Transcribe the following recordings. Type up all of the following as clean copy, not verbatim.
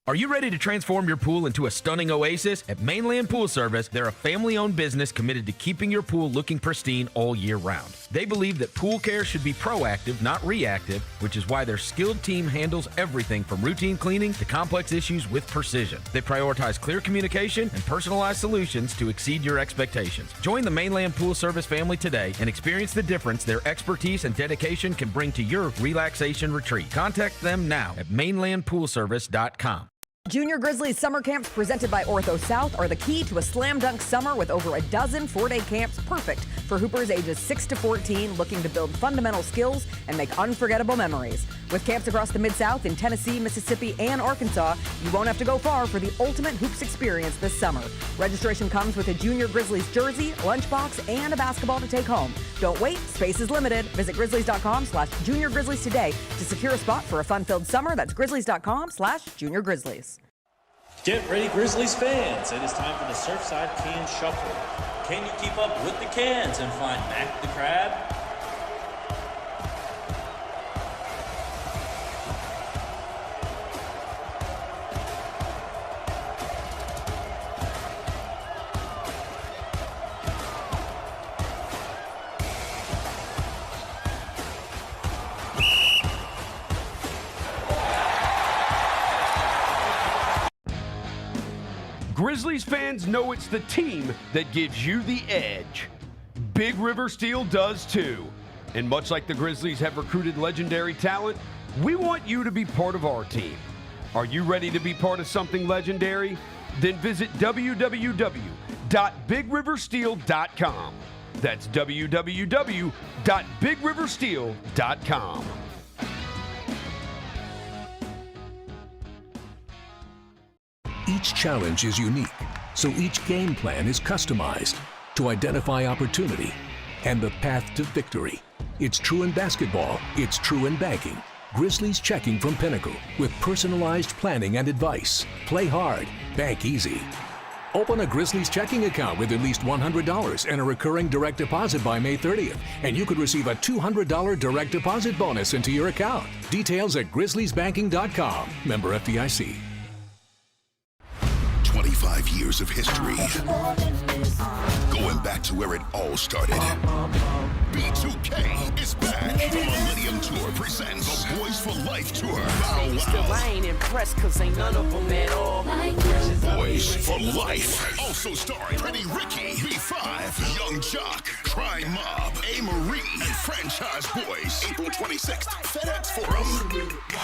Are you ready to transform your pool into a stunning oasis? At Mainland Pool Service, they're a family-owned business committed to keeping your pool looking pristine all year round. They believe that pool care should be proactive, not reactive, which is why their skilled team handles everything from routine cleaning to complex issues with precision. They prioritize clear communication and personalized solutions to exceed your expectations. Join the Mainland Pool Service family today and experience the difference their expertise and dedication can bring to your relaxation retreat. Contact them now at mainlandpoolservice.com. Junior Grizzlies summer camps presented by Ortho South are the key to a slam dunk summer with over a dozen 4-day camps perfect for hoopers ages 6 to 14 looking to build fundamental skills and make unforgettable memories. With camps across the Mid-South in Tennessee, Mississippi, and Arkansas, you won't have to go far for the ultimate hoops experience this summer. Registration comes with a Junior Grizzlies jersey, lunchbox, and a basketball to take home. Don't wait, space is limited. Visit grizzlies.com/Junior Grizzlies today to secure a spot for a fun-filled summer. That's grizzlies.com/Junior Grizzlies. Get ready, Grizzlies fans. It is time for the Surfside Can Shuffle. Can you keep up with the cans and find Mac the Crab? Grizzlies fans know it's the team that gives you the edge. Big River Steel does too. And much like the Grizzlies have recruited legendary talent, we want you to be part of our team. Are you ready to be part of something legendary? Then visit www.bigriversteel.com. That's www.bigriversteel.com. Each challenge is unique, so each game plan is customized to identify opportunity and the path to victory. It's true in basketball, it's true in banking. Grizzlies Checking from Pinnacle with personalized planning and advice. Play hard, bank easy. Open a Grizzlies checking account with at least $100 and a recurring direct deposit by May 30th, and you could receive a $200 direct deposit bonus into your account. Details at grizzliesbanking.com. Member FDIC. 25 years of history. Going back to where it all started. B2K is back. The Millennium Tour presents the Boys for Life Tour. Bow Still, wow. I ain't impressed cause ain't none of them at all. Boys for Life. Also starring Pretty Ricky, B5, Young Jock, Crime Mob, A. Marie, and Franchise Boys. April 26th, FedEx Forum.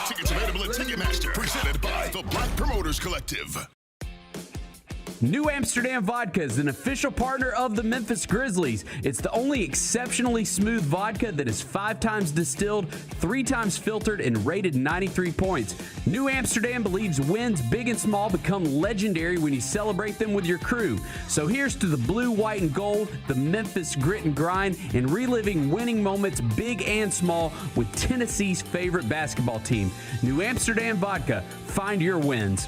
Tickets available at Ticketmaster. Presented by the Black Promoters Collective. New Amsterdam Vodka is an official partner of the Memphis Grizzlies. It's the only exceptionally smooth vodka that is 5 times distilled, 3 times filtered, and rated 93 points. New Amsterdam believes wins big and small become legendary when you celebrate them with your crew. So here's to the blue, white, and gold, the Memphis grit and grind, and reliving winning moments big and small with Tennessee's favorite basketball team. New Amsterdam Vodka. Find your wins.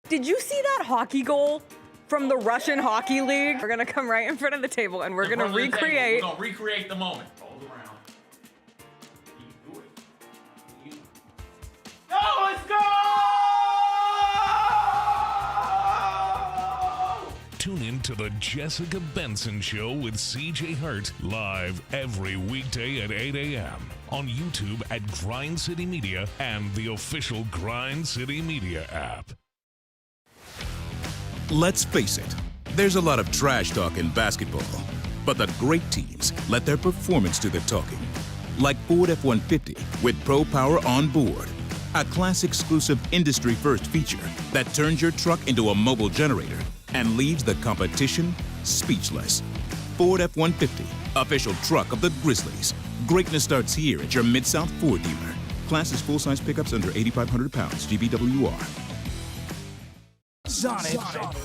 Did you see that hockey goal from the Russian Hockey League? We're going to come right in front of the table and we're going to recreate. We're going to recreate the moment. Rolls around. You do it. Oh, let's go! Tune in to the Jessica Benson Show with CJ Hurt live every weekday at 8 a.m. on YouTube at Grind City Media and the official Grind City Media app. Let's face it, there's a lot of trash talk in basketball, but the great teams let their performance do the talking. Like Ford F-150 with Pro Power on board, a class-exclusive industry-first feature that turns your truck into a mobile generator and leaves the competition speechless. Ford F-150, official truck of the Grizzlies. Greatness starts here at your Mid-South Ford dealer. Class is full-size pickups under 8,500 pounds, GBWR. Sonic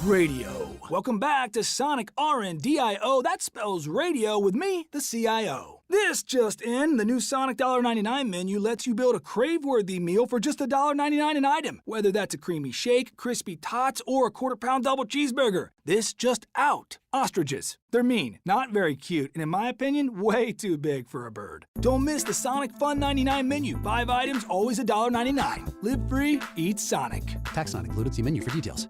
Radio. Welcome back to Sonic RNDIO. That spells radio with me, the CIO. This just in, the new Sonic $1.99 menu lets you build a crave-worthy meal for just $1.99 an item, whether that's a creamy shake, crispy tots, or a quarter-pound double cheeseburger. This just out. Ostriches. They're mean, not very cute, and in my opinion, way too big for a bird. Don't miss the Sonic Fun 99 menu. 5 items, always $1.99. Live free, eat Sonic. Tax not included. See menu for details.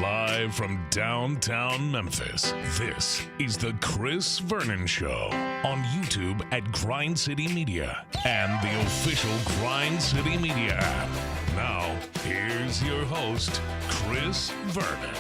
Live from downtown Memphis, this is the Chris Vernon Show on YouTube at Grind City Media and the official Grind City Media app. Now, here's your host, Chris Vernon.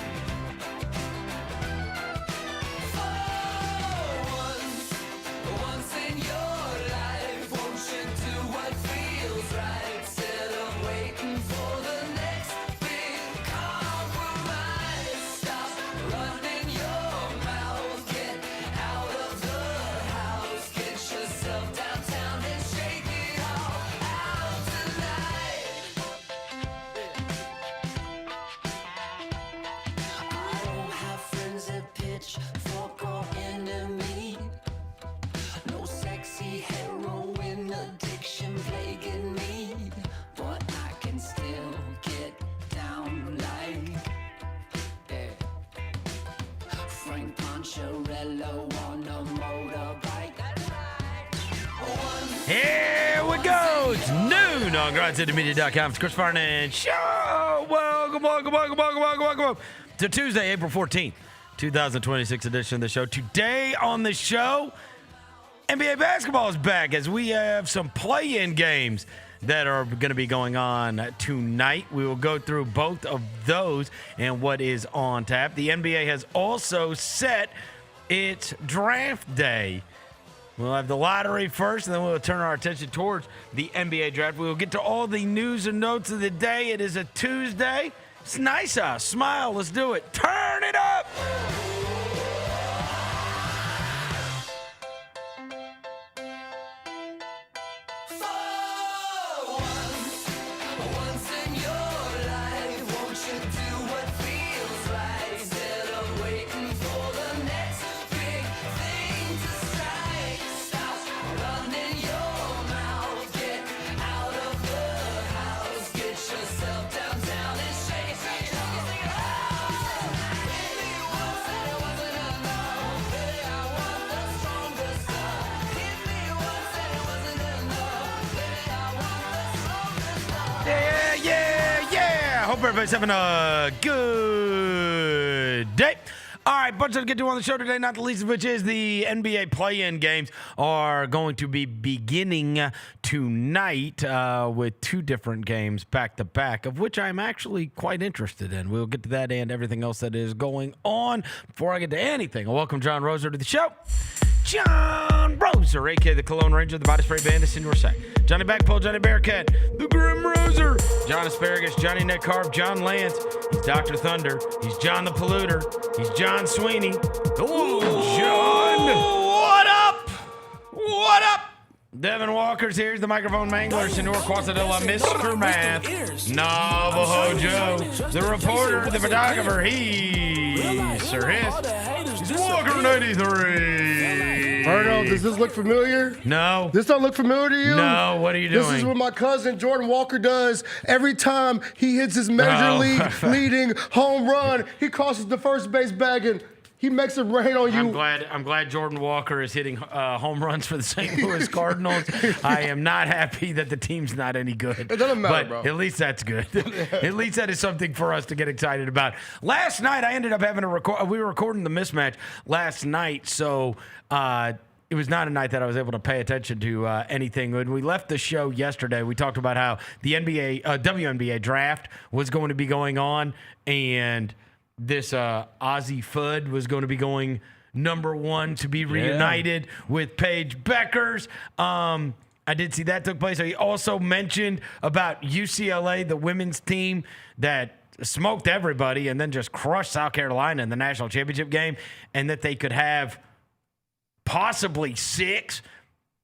Here we go. It's noon on GrindCityMedia.com. It's Chris Vernon Show. Welcome to Tuesday, April 14th, 2026 edition of the show. Today on the show, NBA basketball is back as we have some play-in games that are going to be going on tonight. We will go through both of those and what is on tap. The NBA has also set its draft day. We'll have the lottery first, and then we'll turn our attention towards the NBA draft. We will get to all the news and notes of the day. It is a Tuesday. It's nice out. Smile. Let's do it. Turn it up. Hope everybody's having a good day. All right, bunch to get to on the show today, not the least of which is the NBA play-in games are going to be beginning tonight with 2 different games back-to-back, of which I'm actually quite interested in. We'll get to that and everything else that is going on. Before I get to anything, I'll welcome John Roser to the show. John Roser, a.k.a. the Cologne Ranger, the Body Spray Bandit, in your sack. Johnny Backpole, Johnny Bearcat, the Grim Roser, John Asparagus, Johnny Neck Carb, John Lance, he's Dr. Thunder, he's John the Polluter, he's John Sweeney. Ooh, John! What up? What up? Devin Walker's here. He's the microphone mangler, Senor Quasadilla, Mr. Math, Navajo Joe, the reporter, the photographer, he's Sir Hiss, Walker 83. Vernon, does this look familiar? No. This don't look familiar to you? No, what are you doing? This is what my cousin Jordan Walker does every time he hits his Major League leading home run. He crosses the first base bag and he makes it rain on you. I'm glad Jordan Walker is hitting home runs for the St. Louis Cardinals. I am not happy that the team's not any good. It doesn't matter, bro. At least that's good. At least that is something for us to get excited about. Last night, I ended up having to record. We were recording the mismatch last night, so it was not a night that I was able to pay attention to anything. When we left the show yesterday, we talked about how the WNBA Draft was going to be going on, and this Ozzie Fudd was going to be going number 1 to be reunited with Paige Beckers. I did see that took place. He also mentioned about UCLA, the women's team that smoked everybody and then just crushed South Carolina in the national championship game, and that they could have possibly 6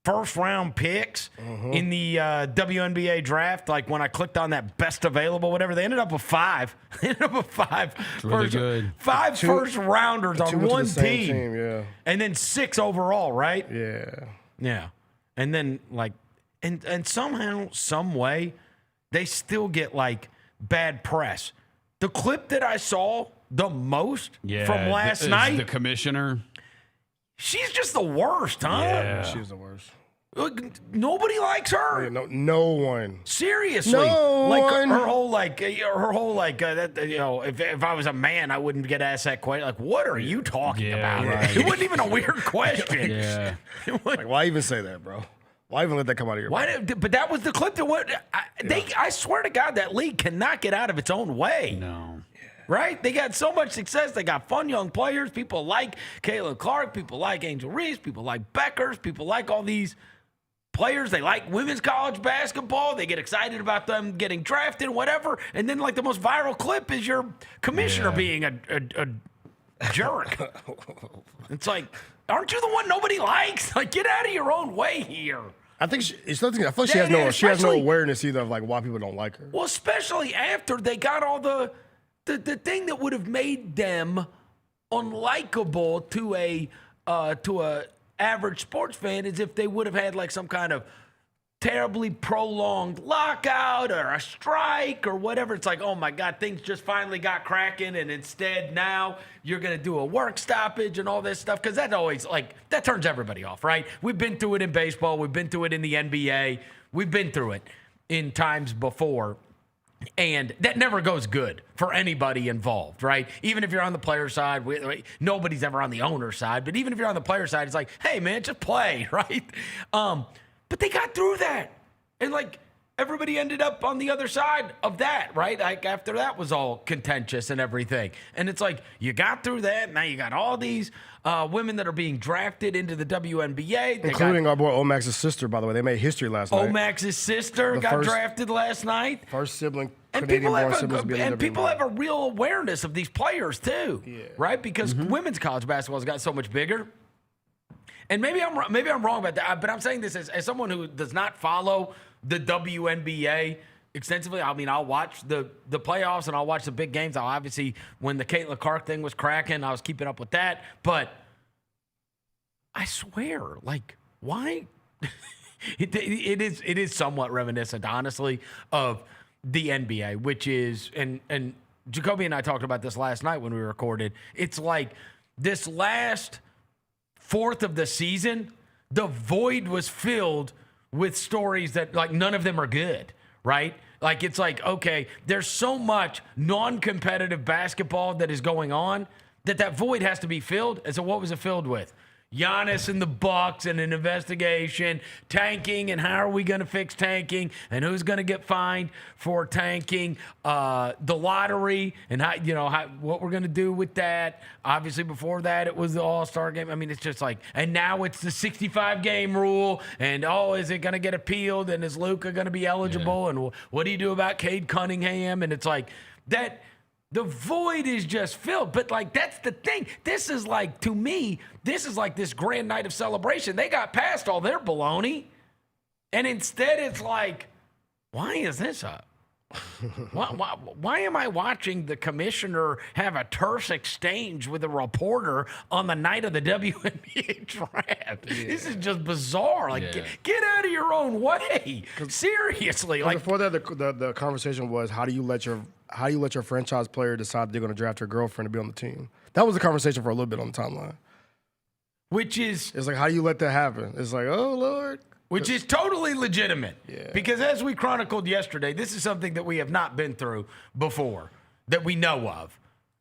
first-round picks in the WNBA draft. Like when I clicked on that best available, whatever, they ended up with 5. They ended up with 5. Really good. 5 first-rounders on one team. Yeah. And then 6 overall, right? Yeah. Yeah. And then, like, and somehow, some way, they still get, like, bad press. The clip that I saw the most from last night. The commissioner. She's just the worst, huh? Yeah. She's the worst. Nobody likes her. Yeah, no one. Seriously. No like one. her whole that, you know, if I was a man, I wouldn't get asked that question. Like, what are you talking about? Right. It wasn't even a weird question. Yeah. Like, why even say that, bro? Why even let that come out of your mouth? But that was the clip that I swear to God, that league cannot get out of its own way. No. Right? They got so much success. They got fun young players. People like Caitlin Clark. People like Angel Reese. People like Beckers. People like all these players. They like women's college basketball. They get excited about them getting drafted, whatever. And then, like, the most viral clip is your commissioner being a jerk. It's like, aren't you the one nobody likes? Like, get out of your own way here. I think I feel like she has no awareness either of like why people don't like her. Well, especially after they got all the thing that would have made them unlikable to a average sports fan is if they would have had like some kind of terribly prolonged lockout or a strike or whatever. It's like, oh my God, things just finally got cracking, and instead now you're going to do a work stoppage and all this stuff, because that always, like, that turns everybody off, right? We've been through it in baseball. We've been through it in the NBA. We've been through it in times before. And that never goes good for anybody involved, right? Even if you're on the player side, nobody's ever on the owner side. But even if you're on the player side, it's like, hey, man, just play, right? But they got through that. And, like, everybody ended up on the other side of that, right? Like, after that was all contentious and everything. And it's like, you got through that. Now you got all these women that are being drafted into the WNBA. Including our boy Omax's sister, by the way. They made history last night. Omax's sister got drafted last night. First sibling, And Canadian-born siblings to be in the and people WNBA. have a real awareness of these players too, right? Because women's college basketball has got so much bigger. And maybe I'm wrong about that, but I'm saying this as someone who does not follow the WNBA extensively. I mean, I'll watch the playoffs and I'll watch the big games. I'll obviously, when the Caitlin Clark thing was cracking, I was keeping up with that. But I swear, like, why? It is somewhat reminiscent, honestly, of the NBA, which is, and Jacoby and I talked about this last night when we recorded. It's like this last fourth of the season, the void was filled with stories that, like, none of them are good, right? Like, it's like, okay, there's so much non-competitive basketball that is going on that void has to be filled. And so what was it filled with? Giannis and the Bucks and an investigation, tanking, and how are we going to fix tanking, and who's going to get fined for tanking, the lottery, and what we're going to do with that. Obviously, before that, it was the All-Star game. I mean, it's just like, and now it's the 65-game rule, and is it going to get appealed, and is Luka going to be eligible, and what do you do about Cade Cunningham? And it's like that. The void is just filled. But, like, that's the thing. This is like, to me, this is like this grand night of celebration. They got past all their baloney. And instead it's like, why is this up? Why am I watching the commissioner have a terse exchange with a reporter on the night of the WNBA draft? Yeah. This is just bizarre. Like, get out of your own way. Seriously. Like, before that, the conversation was, how do you let your franchise player decide they're going to draft your girlfriend to be on the team? That was the conversation for a little bit on the timeline. It's like, how do you let that happen? It's like, oh Lord. Which is totally legitimate. Yeah. Because as we chronicled yesterday, this is something that we have not been through before that we know of.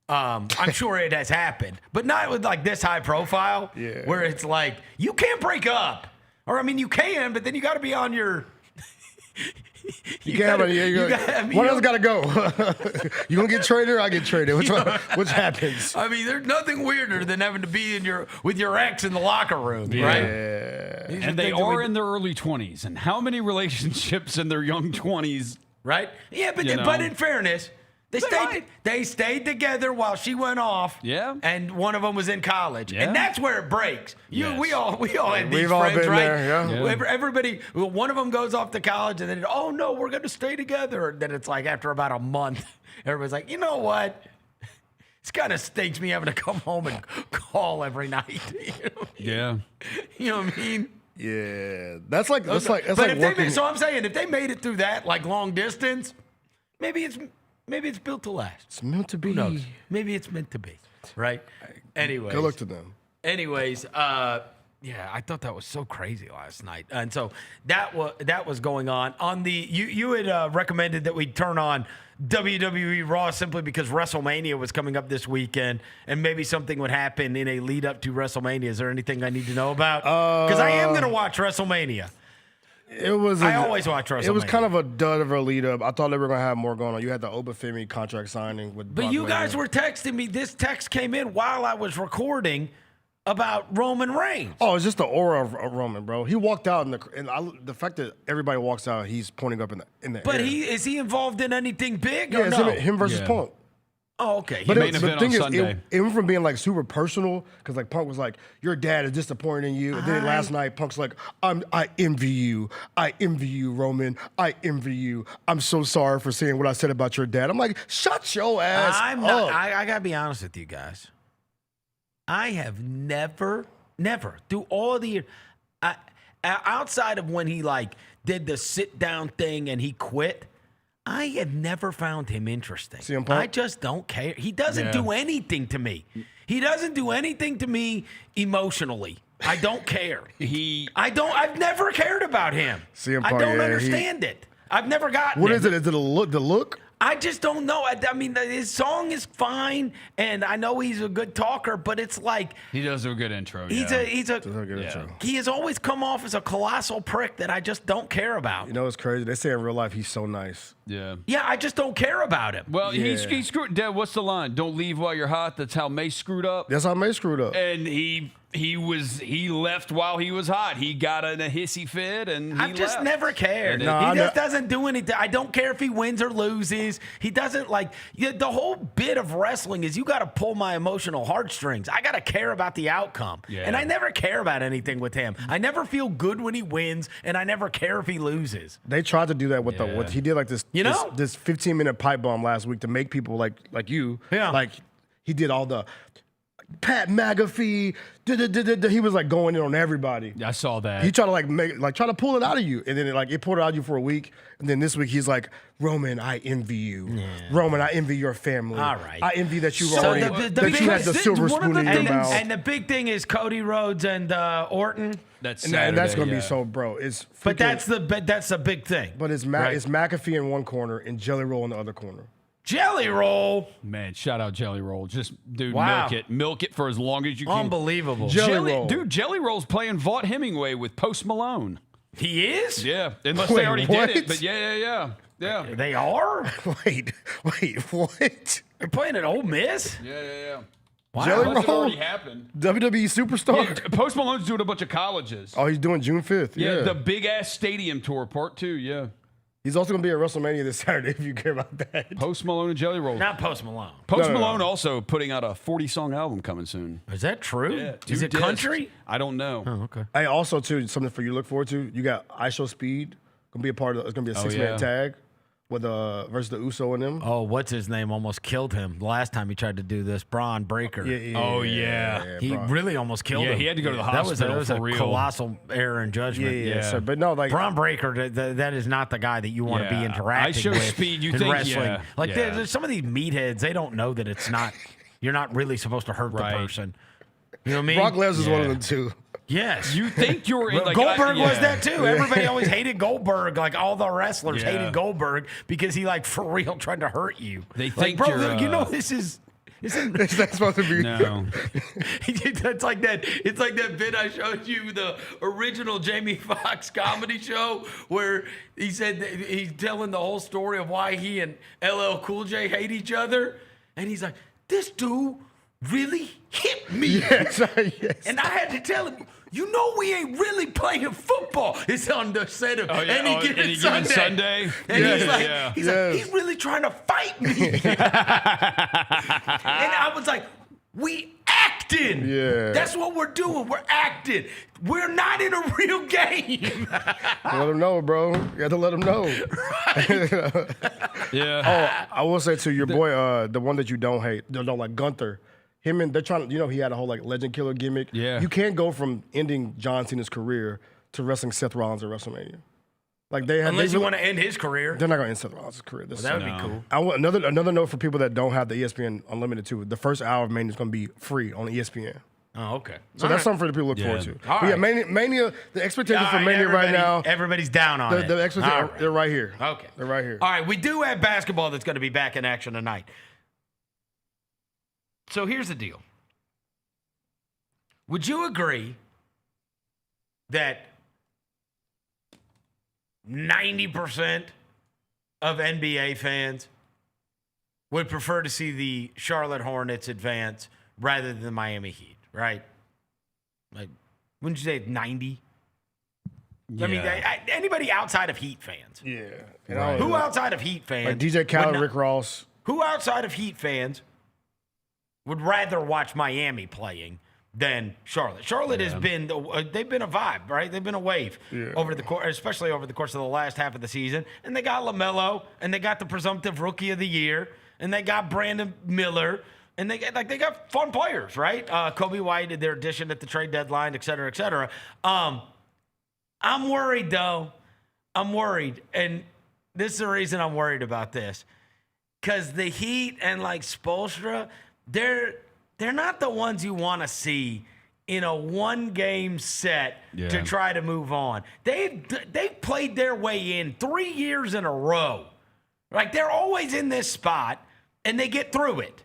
I'm sure it has happened, but not with like this high profile where it's like, you can't break up. Or, I mean, you can, but then you got to be on your... One else got to go. You going to get traded or I get traded? Which happens? I mean, there's nothing weirder than having to be with your ex in the locker room, right? And they are in their early 20s. And how many relationships in their young 20s? Right? Yeah, but in fairness, They stayed together while she went off. Yeah. And one of them was in college. Yeah. And that's where it breaks. Yes. We all had these We've all friends, been right? there, yeah. Everybody, one of them goes off to college, and then, oh no, we're going to stay together. And then it's like after about a month, everybody's like, you know what? This kind of stinks me having to come home and call every night. You know what I mean? Yeah, that's like So I'm saying if they made it through that, like long distance, maybe it's built to last. It's meant to be. Who knows? Maybe it's meant to be. Right? Anyways. Good luck to them. Anyways, yeah, I thought that was so crazy last night. And so that was going on. On the you had recommended that we turn on WWE Raw simply because WrestleMania was coming up this weekend and maybe something would happen in a lead up to WrestleMania. Is there anything I need to know about? Because I am going to watch WrestleMania. I always watch WrestleMania. It was kind of a dud of a lead up. I thought they were going to have more going on. You had the Obafemi contract signing with But Brock you guys Lesnar. were texting me. This text came in while I was recording about Roman Reigns. Oh, it's just the aura of Roman, bro. He walked out, the fact that everybody walks out, he's pointing up in the But air. is he involved in anything big? Yeah, or it's no? him versus Punk. Oh, okay. But main the event thing on is, Sunday. it went from being like super personal, because like Punk was like, your dad is disappointed in you. And then last night, Punk's like, I envy you. I envy you, Roman. I envy you. I'm so sorry for saying what I said about your dad. I'm like, shut your ass up. I got to be honest with you guys. I have never, through all the years, outside of when he like did the sit down thing and he quit, I have never found him interesting. CM Punk? I just don't care. He doesn't do anything to me. He doesn't do anything to me emotionally. I don't care. I've never cared about him. CM I Punk, don't yeah, understand it. I've never gotten What it. is it? Is it the look? I just don't know. I mean, his song is fine, and I know he's a good talker, but it's like He does do a good intro. he has always come off as a colossal prick that I just don't care about. You know what's crazy? They say in real life he's so nice. Yeah. Yeah, I just don't care about him. Well, he screwed. Dad, what's the line? Don't leave while you're hot. That's how Mace screwed up. That's how Mace screwed up. And he left while he was hot. He got in a hissy fit, and he I've just left. never cared. And He just doesn't do anything. I don't care if he wins or loses. He doesn't like the whole bit of wrestling is you got to pull my emotional heartstrings. I got to care about the outcome, and I never care about anything with him. I never feel good when he wins, and I never care if he loses. They tried to do that with what he did, like this 15-minute pipe bomb last week to make people like you, like he did all the Pat McAfee. He was like going in on everybody. I saw that. He tried to try to pull it out of you, and then it pulled it out of you for a week, and then this week he's like, Roman, I envy you. Yeah. Roman, I envy your family. All right. I envy that you So already you had the silver spoon in your mouth. And the big thing is Cody Rhodes and Orton. That's that's going to be so, bro. It's but that's the big thing. But it's McAfee in one corner and Jelly Roll in the other corner. Jelly Roll. Man, shout out Jelly Roll. Just, dude, Wow. Milk it for as long as you can. Unbelievable. Jelly Roll. Dude, Jelly Roll's playing Vaught Hemingway with Post Malone. He is? Yeah, unless they already did it. But yeah. They are? Wait, what? They're playing at Ole Miss? Yeah. Wow. Jelly Unless it Roll? already happened. WWE superstar? Yeah, Post Malone's doing a bunch of colleges. Oh, he's doing June 5th. Yeah. The big-ass stadium tour, part 2, yeah. He's also going to be at WrestleMania this Saturday, if you care about that. Post Malone and Jelly Roll. Not Post Malone. Post Malone also putting out a 40-song album coming soon. Is that true? Yeah, is it 2 discs. country? I don't know. Oh, okay. Hey, also, too, something for you to look forward to. You got ISO Speed. Going to be a part of it's going to be a 6-man tag with versus the Uso and them. Oh, what's his name? Almost killed him the last time he tried to do this. Braun Breaker. Yeah. He really almost killed him. He had to go to the hospital. That was for a real. colossal error in judgment. Yeah. So, but no, like Braun Breaker, that is not the guy that you want to be interacting with Speed, you in think, wrestling. There's some of these meatheads, they don't know that it's not. You're not really supposed to hurt the person. You know what I mean? Brock Lesnar's one of them too. Yes. You think you're in like Goldberg was that too. Everybody always hated Goldberg. Like all the wrestlers hated Goldberg because he like for real tried to hurt you. They think bro, you're, you know this is. It's not supposed to be. No. It's like that. It's like that bit I showed you, the original Jamie Foxx comedy show, where he said that he's telling the whole story of why he and LL Cool J hate each other, and he's like, "This dude really hit me," Yes. and I had to tell him, you know we ain't really playing football. It's on the set of any given Sunday. And he's like, he's really trying to fight me. And I was like, we acting. Yeah. That's what we're doing. We're acting. We're not in a real game. Let them know, bro. You got to let them know. Yeah. Oh, I will say to your boy, the one that you don't hate, don't like, Gunther. Him and they're trying to, he had a whole like legend killer gimmick. Yeah. You can't go from ending John Cena's career to wrestling Seth Rollins at WrestleMania. Like they have, Unless you want to end his career. They're not going to end Seth Rollins' career. That would be cool. I want another note for people that don't have the ESPN Unlimited too. The first hour of Mania is going to be free on ESPN. Oh, okay. So that's something for the people to look forward to. All But right. Mania, the expectations for Mania right now. Everybody's down on it. The expectations, they're right here. Okay. They're right here. All right, we do have basketball that's going to be back in action tonight. So here's the deal. Would you agree that 90% of NBA fans would prefer to see the Charlotte Hornets advance rather than the Miami Heat, right? Like, wouldn't you say 90? Yeah. I mean, anybody outside of Heat fans? Yeah. Right. Who outside of Heat fans? Like DJ Khaled, Rick Ross. Who outside of Heat fans would rather watch Miami playing than Charlotte? Charlotte has been they've been a vibe, right? They've been a wave over the course, especially over the course of the last half of the season. And they got LaMelo, and they got the presumptive Rookie of the Year, and they got Brandon Miller, and they got fun players, right? Kobe White did their addition at the trade deadline, et cetera, et cetera. I'm worried though. I'm worried, and this is the reason I'm worried about this, because the Heat and like Spoelstra, they're not the ones you want to see in a one-game set to try to move on. They've played their way in 3 years in a row. Like, they're always in this spot, and they get through it,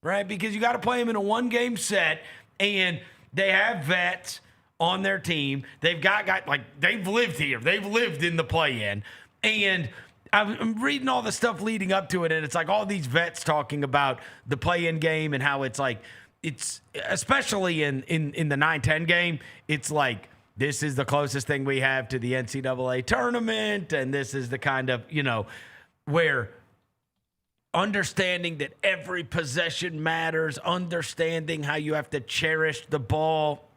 right? Because you got to play them in a one-game set, and they have vets on their team. They've got guys, like, they've lived here. They've lived in the play-in. And I'm reading all the stuff leading up to it, and it's like all these vets talking about the play-in game and how it's like, it's especially in the 9-10 game, it's like, this is the closest thing we have to the NCAA tournament, and this is the kind of, where understanding that every possession matters, understanding how you have to cherish the ball,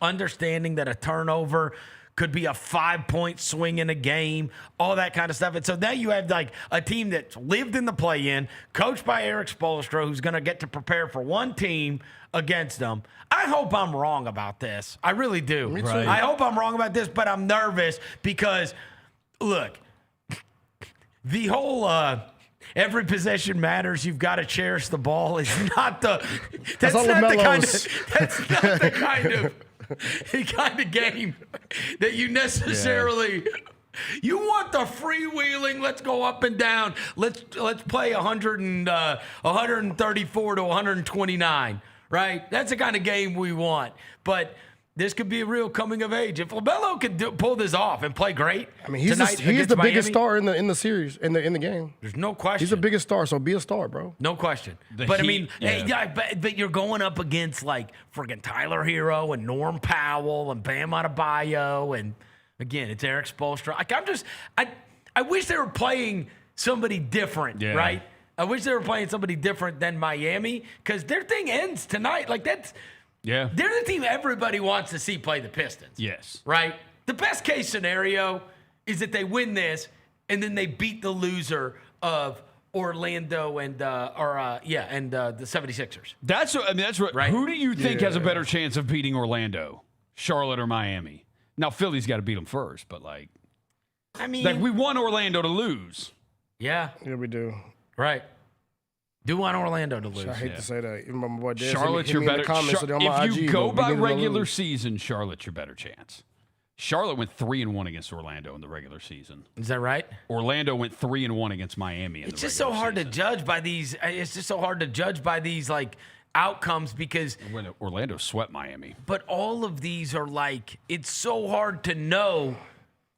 understanding that a turnover could be a 5-point swing in a game, all that kind of stuff. And so now you have like a team that's lived in the play-in, coached by Eric Spoelstra, who's going to get to prepare for one team against them. I hope I'm wrong about this. I really do. Right. I hope I'm wrong about this, but I'm nervous because, look, the whole every possession matters, you've got to cherish the ball is not the that's not the kind of game that you necessarily you want the freewheeling, let's go up and down, let's play 134 to 129, right? That's the kind of game we want. But this could be a real coming of age. If LaMelo could pull this off and play great, I mean, he's the biggest star in the series in the game. There's no question. He's the biggest star, so be a star, bro. No question. But you're going up against like friggin' Tyler Hero and Norm Powell and Bam Adebayo, and again, it's Eric Spoelstra. Like I wish they were playing somebody different, right? I wish they were playing somebody different than Miami, because their thing ends tonight. Like that's. Yeah. They're the team everybody wants to see play the Pistons. Yes. Right? The best case scenario is that they win this and then they beat the loser of Orlando and the 76ers. That's what. Right? Who do you think has a better chance of beating Orlando? Charlotte or Miami? Now Philly's got to beat them first, but like we want Orlando to lose. Yeah. Yeah, we do. Right. Do want Orlando to lose. I hate to say that. Even my boy Dez Charlotte's your better. If you go by regular season, Charlotte's your better chance. Charlotte went 3-1 against Orlando in the regular season. Is that right? Orlando went 3-1 against Miami. It's just so hard to judge by these. It's just so hard to judge by these like outcomes because when Orlando swept Miami. But all of these are like, it's so hard to know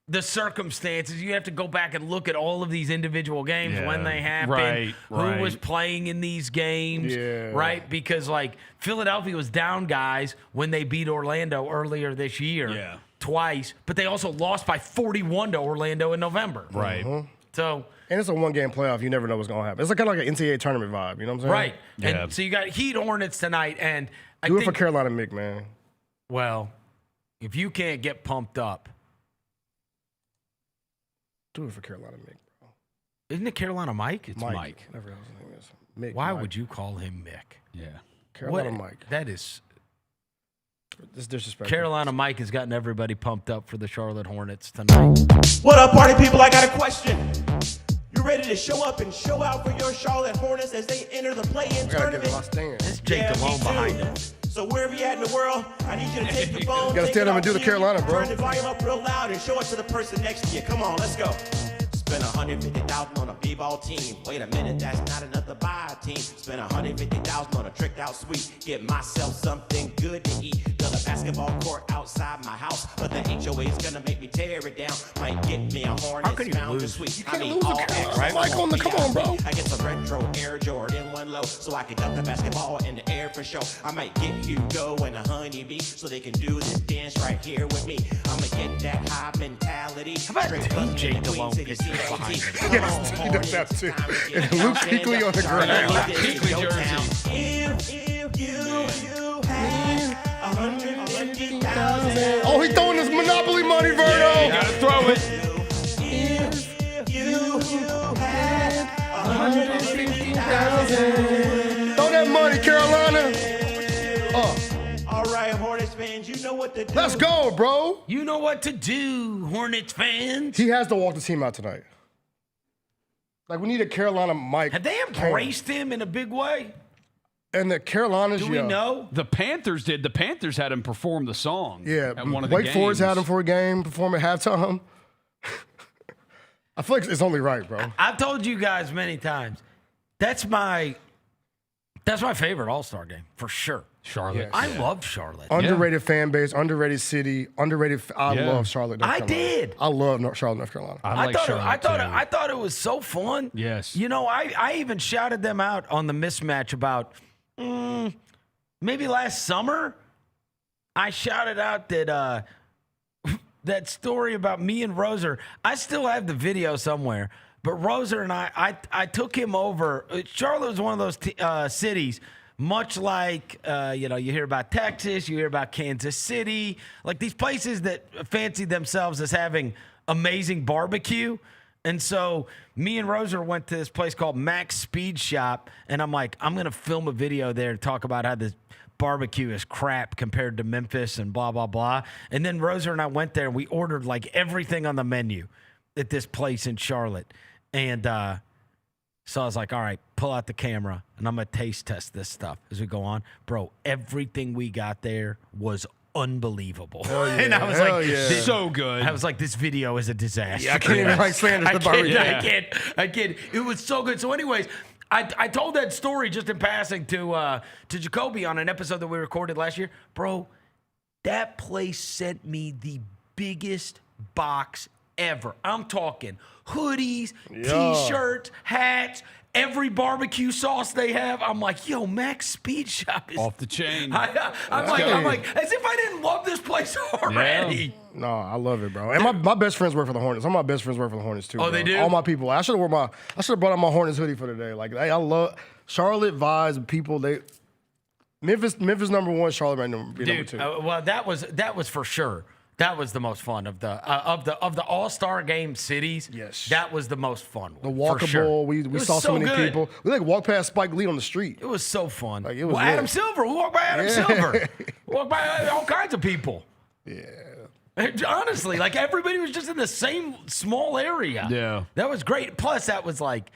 the circumstances. You have to go back and look at all of these individual games when they happened, who was playing in these games, right? Because like Philadelphia was down guys when they beat Orlando earlier this year, twice, but they also lost by 41 to Orlando in November, right? So. And it's a one-game playoff. You never know what's going to happen. It's kind of like an NCAA tournament vibe. You know what I'm saying? Right. And so you got Heat Hornets tonight, and do it for Carolina Mick, man. Well, if you can't get pumped up. Do it for Carolina Mick, bro. Isn't it Carolina Mike? It's Mike. Whatever his name is. Mick. Why Mike. would you call him Mick? Yeah. Carolina Mike. That is. This disrespect. Carolina Mike has gotten everybody pumped up for the Charlotte Hornets tonight. What up, party people? I got a question. You ready to show up and show out for your Charlotte Hornets as they enter the play-in tournament? This Jake DeLone behind him. So wherever you're at in the world, I need you to take your phone. You gotta stand up and do the Carolina, bro. Turn the volume up real loud and show it to the person next to you. Come on, let's go. Spend $150,000 on a b-ball team. Wait a minute, that's not enough to buy a team. Spend $150,000 on a tricked out suite. Get myself something good to eat. Build a basketball court outside my house, but the HOA's gonna make me tear it down. Might get me a Hornets founder suite. You can't lose a Carolina, right? Like on the come on, bro. I get some retro Air Jordan 1 low, so I can dunk the basketball in the air for show. I might get Hugo and a honeybee, so they can do this dance right here with me. I'ma get that high mentality. How about DJ DeLone pictures behind him? Yes, he does that too. And Luke Kuechly on the ground. Kuechly jersey. If you had 150,000. Oh, he's throwing his Monopoly money, Vernon. You gotta throw it. If you had 150,000. Throw that money, Carolina. All right, Hornets fans, you know what to do. Let's go, bro. You know what to do, Hornets fans. He has to walk the team out tonight. Like, we need a Carolina Mike. Have they embraced him in a big way? And the Carolinas, Do we know? The Panthers did. The Panthers had him perform the song. Yeah, at one of the Wake games. Forest had him for a game, perform at halftime. I feel like it's only right, bro. I've told you guys many times. That's my favorite All-Star game, for sure. Charlotte. I love Charlotte. Underrated fan base, underrated city, underrated. I love Charlotte, North Carolina. did. I love Charlotte, North Carolina. I thought it was so fun. Yes. You know, I even shouted them out on the mismatch about maybe last summer. I shouted out that that story about me and Roser. I still have the video somewhere, but Roser and I took him over. Charlotte was one of those cities. Much like, you hear about Texas, you hear about Kansas City, like these places that fancy themselves as having amazing barbecue. And so me and Roser went to this place called Mac's Speed Shop, and I'm like, I'm going to film a video there to talk about how this barbecue is crap compared to Memphis and blah, blah, blah. And then Roser and I went there, and we ordered like everything on the menu at this place in Charlotte. And so I was like, all right, pull out the camera, and I'm going to taste test this stuff as we go on. Bro, everything we got there was unbelievable. Yeah, and I was this, so good. I was like, this video is a disaster. Yeah, I can't even slander the barbecue. I can't. It was so good. So anyways, I told that story just in passing to Jacoby on an episode that we recorded last year. Bro, that place sent me the biggest box ever. I'm talking hoodies, T-shirts, hats, every barbecue sauce they have. I'm like, yo, Mac's Speed Shop is off the chain. I'm like, as if I didn't love this place already. Yeah. No, I love it, bro. And my best friends work for the Hornets. Some of my best friends work for the Hornets too. Oh, bro. they do? All my people. I should have brought out my Hornets hoodie for today. Like, hey, I love Charlotte vibes. People, Memphis number one, Charlotte right number two. Well, that was for sure. That was the most fun of the All-Star Game cities. Yes, that was the most fun. The walkable. Sure. We saw so many people. We walked past Spike Lee on the street. It was so fun. Like, it was Adam Silver. We walked by Adam Silver. We walked by all kinds of people. Yeah. Honestly, like everybody was just in the same small area. Yeah. That was great. Plus, that was like,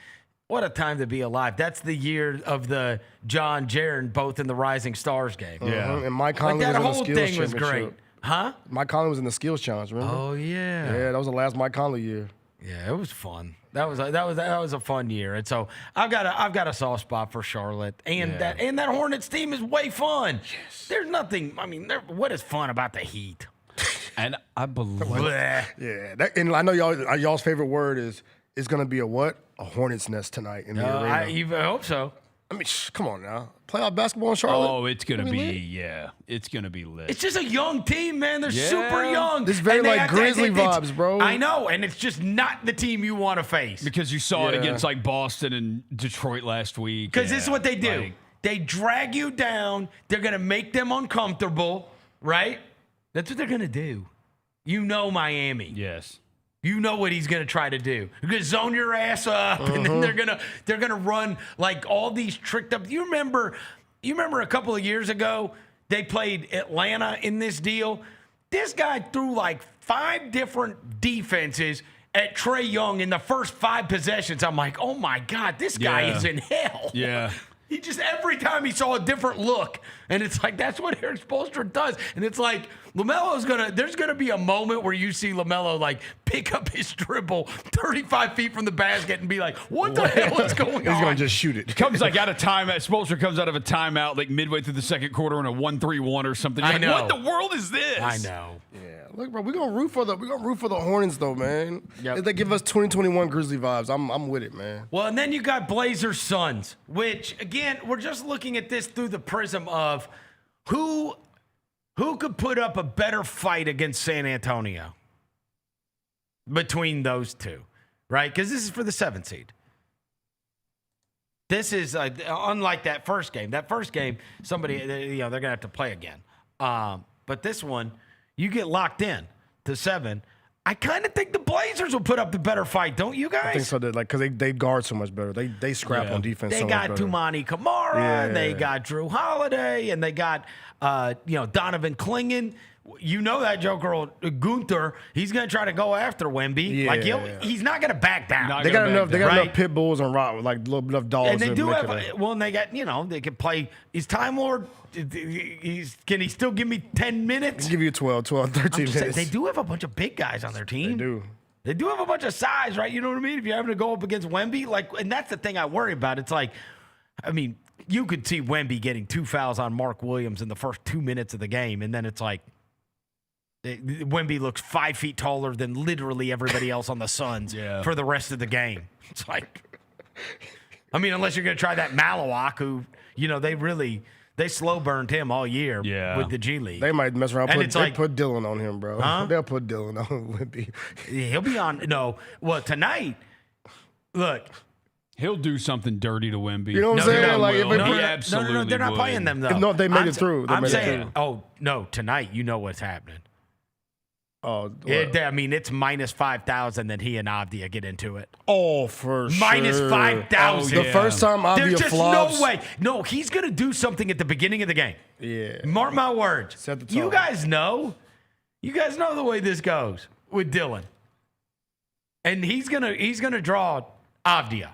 what a time to be alive. That's the year of the John Jaron both in the Rising Stars game. Yeah. And Mike Conley that was in whole the skills thing was great. championship. Huh? Mike Conley was in the skills challenge, remember? Oh yeah. Yeah, that was the last Mike Conley year. Yeah, it was fun. That was a fun year. And so I've got a soft spot for Charlotte. And that Hornets team is way fun. Yes. There's nothing, what is fun about the Heat? And I believe. Yeah, and I know y'all's favorite word is going to be a what? A hornet's nest tonight in the arena. I hope so. I mean, come on now. Playoff basketball in Charlotte. Oh, it's gonna be it's gonna be lit. It's just a young team, man. They're super young. This is very like Grizzly vibes, bro. I know, and it's just not the team you want to face. Because you saw it against like Boston and Detroit last week. Because this is what they do. They drag you down. They're gonna make them uncomfortable, right? That's what they're gonna do. You know Miami. Yes. You know what he's gonna try to do. You're gonna zone your ass up, and then they're gonna run like all these tricked up. You remember a couple of years ago they played Atlanta in this deal. This guy threw like 5 different defenses at Trae Young in the first 5 possessions. I'm like, oh my God, this guy is in hell. Yeah. He just, every time he saw a different look. And it's like, that's what Eric Spoelstra does. And it's like, there's going to be a moment where you see LaMelo like pick up his dribble 35 feet from the basket and be like, what the hell is going on? He's going to just shoot it. Comes like out of timeout. Spoelstra comes out of a timeout like midway through the second quarter in a 1-3-1 or something. You're I know. Like, what the world is this? I know. Yeah. Look, bro, we're gonna root for the Hornets though, man. Yep. If they give us 2021 Grizzly vibes, I'm with it, man. Well, and then you got Blazers Suns, which again, we're just looking at this through the prism of who could put up a better fight against San Antonio between those two, right? Because this is for the 7th seed. This is unlike that first game. That first game, somebody, they're gonna have to play again. But this one, you get locked in to 7. I kind of think the Blazers will put up the better fight, don't you guys? I think so, because they guard so much better. They scrap on defense. They so got much better. Tumani Kamara, they got Drew Holiday, and they got Donovan Clingan. You know that Joker Gunther, he's going to try to go after Wemby. Yeah. He's not going to back down. They got enough pit bulls and enough dogs. And they do have, and they got, they can play. Is Time Lord, can he still give me 10 minutes? I'll give you 12, 13 minutes. They do have a bunch of big guys on their team. They do. They do have a bunch of size, right? You know what I mean? If you're having to go up against Wemby, and that's the thing I worry about. It's like, I mean, you could see Wemby getting 2 fouls on Mark Williams in the first 2 minutes of the game, and then it's like, Wemby looks 5 feet taller than literally everybody else on the Suns for the rest of the game. It's like, I mean, unless you're going to try that Malawak, who, they slow burned him all year with the G League. They might mess around. And put Dylan on him, bro. Huh? They'll put Dylan on Wemby. He'll be on. No, well, tonight, look. He'll do something dirty to Wemby. You know what I'm saying? He absolutely No, they're not would. playing them, though. No, they made it through. I'm saying, tonight, you know what's happening. Oh, it's minus 5,000 that he and Avdia get into it. Oh, for sure. Minus 5,000. The first time Avdia There's just flops. no way. No, he's going to do something at the beginning of the game. Yeah. Mark my words. Set the tone. You guys know the way this goes with Dylan. And he's gonna draw Avdia.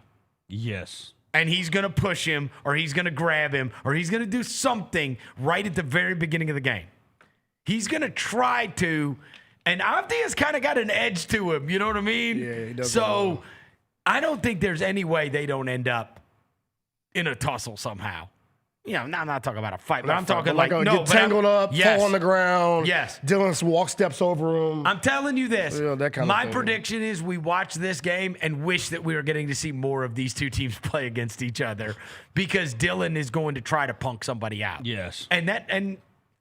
Yes. And he's going to push him, or he's going to grab him, or he's going to do something right at the very beginning of the game. He's going to try to, and Avdia's kind of got an edge to him. You know what I mean? Yeah, he does. So I don't think there's any way they don't end up in a tussle somehow. I'm not talking about a fight, but I'm talking get tangled up, fall on the ground. Yes. Dylan walk steps over him. I'm telling you this. That kind of my thing. prediction is we watch this game and wish that we were getting to see more of these two teams play against each other, because Dylan is going to try to punk somebody out. Yes. And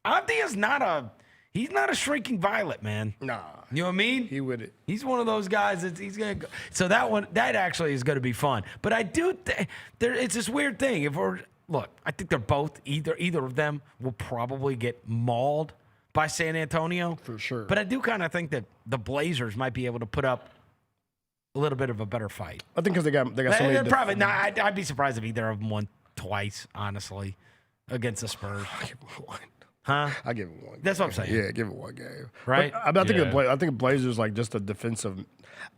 Avdia's not a shrinking violet, man. Nah. You know what I mean? He with it. He's one of those guys that he's going to go. So that actually is going to be fun. But I do it's this weird thing. Look, I think they're both, either of them will probably get mauled by San Antonio. For sure. But I do kind of think that the Blazers might be able to put up a little bit of a better fight. I think because they got so many. Probably not. I'd be surprised if either of them won twice, honestly, against the Spurs. I give it one. Huh? I give it one. That's what I'm saying. Yeah, give it one game. Right? But I think Blazers like just a defensive.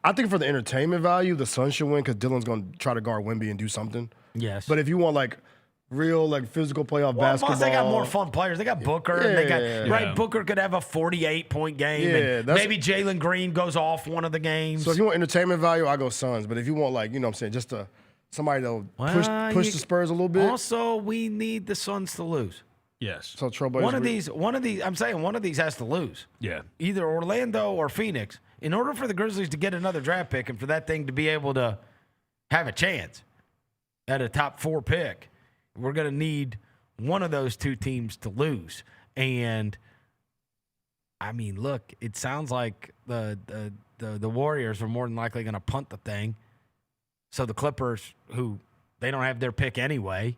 I think for the entertainment value, the Suns should win because Dylan's going to try to guard Wemby and do something. Yes. But if you want real physical playoff basketball. Plus, they got more fun players. They got Booker. And they got Booker could have a 48-point game. Yeah, and maybe Jaylon Green goes off one of the games. So if you want entertainment value, I go Suns. But if you want what I'm saying, just somebody that'll push the Spurs a little bit. Also, we need the Suns to lose. Yes. So Trailblazers. One of these. I'm saying one of these has to lose. Yeah. Either Orlando or Phoenix. In order for the Grizzlies to get another draft pick and for that thing to be able to have a chance at a top 4 pick, we're going to need one of those two teams to lose. And I mean, look, it sounds like the Warriors are more than likely going to punt the thing. So the Clippers, who they don't have their pick anyway,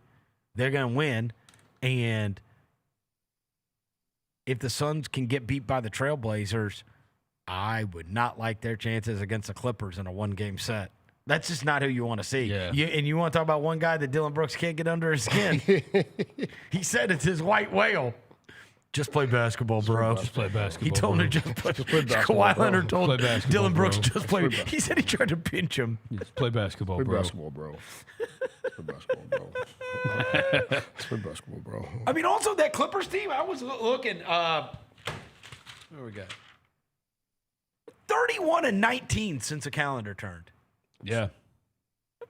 they're going to win. And if the Suns can get beat by the Trailblazers, I would not like their chances against the Clippers in a 1-game set. That's just not who you want to see. Yeah. And you want to talk about one guy that Dylan Brooks can't get under his skin. He said it's his white whale. Just play basketball, bro. Just play basketball. He told him just play basketball. Kawhi Leonard told Dylan Brooks just play. He said he tried to pinch him. Just play basketball, Play bro. basketball, bro. Play basketball, bro. Play basketball, bro. I mean, also that Clippers team, I was looking. Where we got? 31-19 since the calendar turned. Yeah.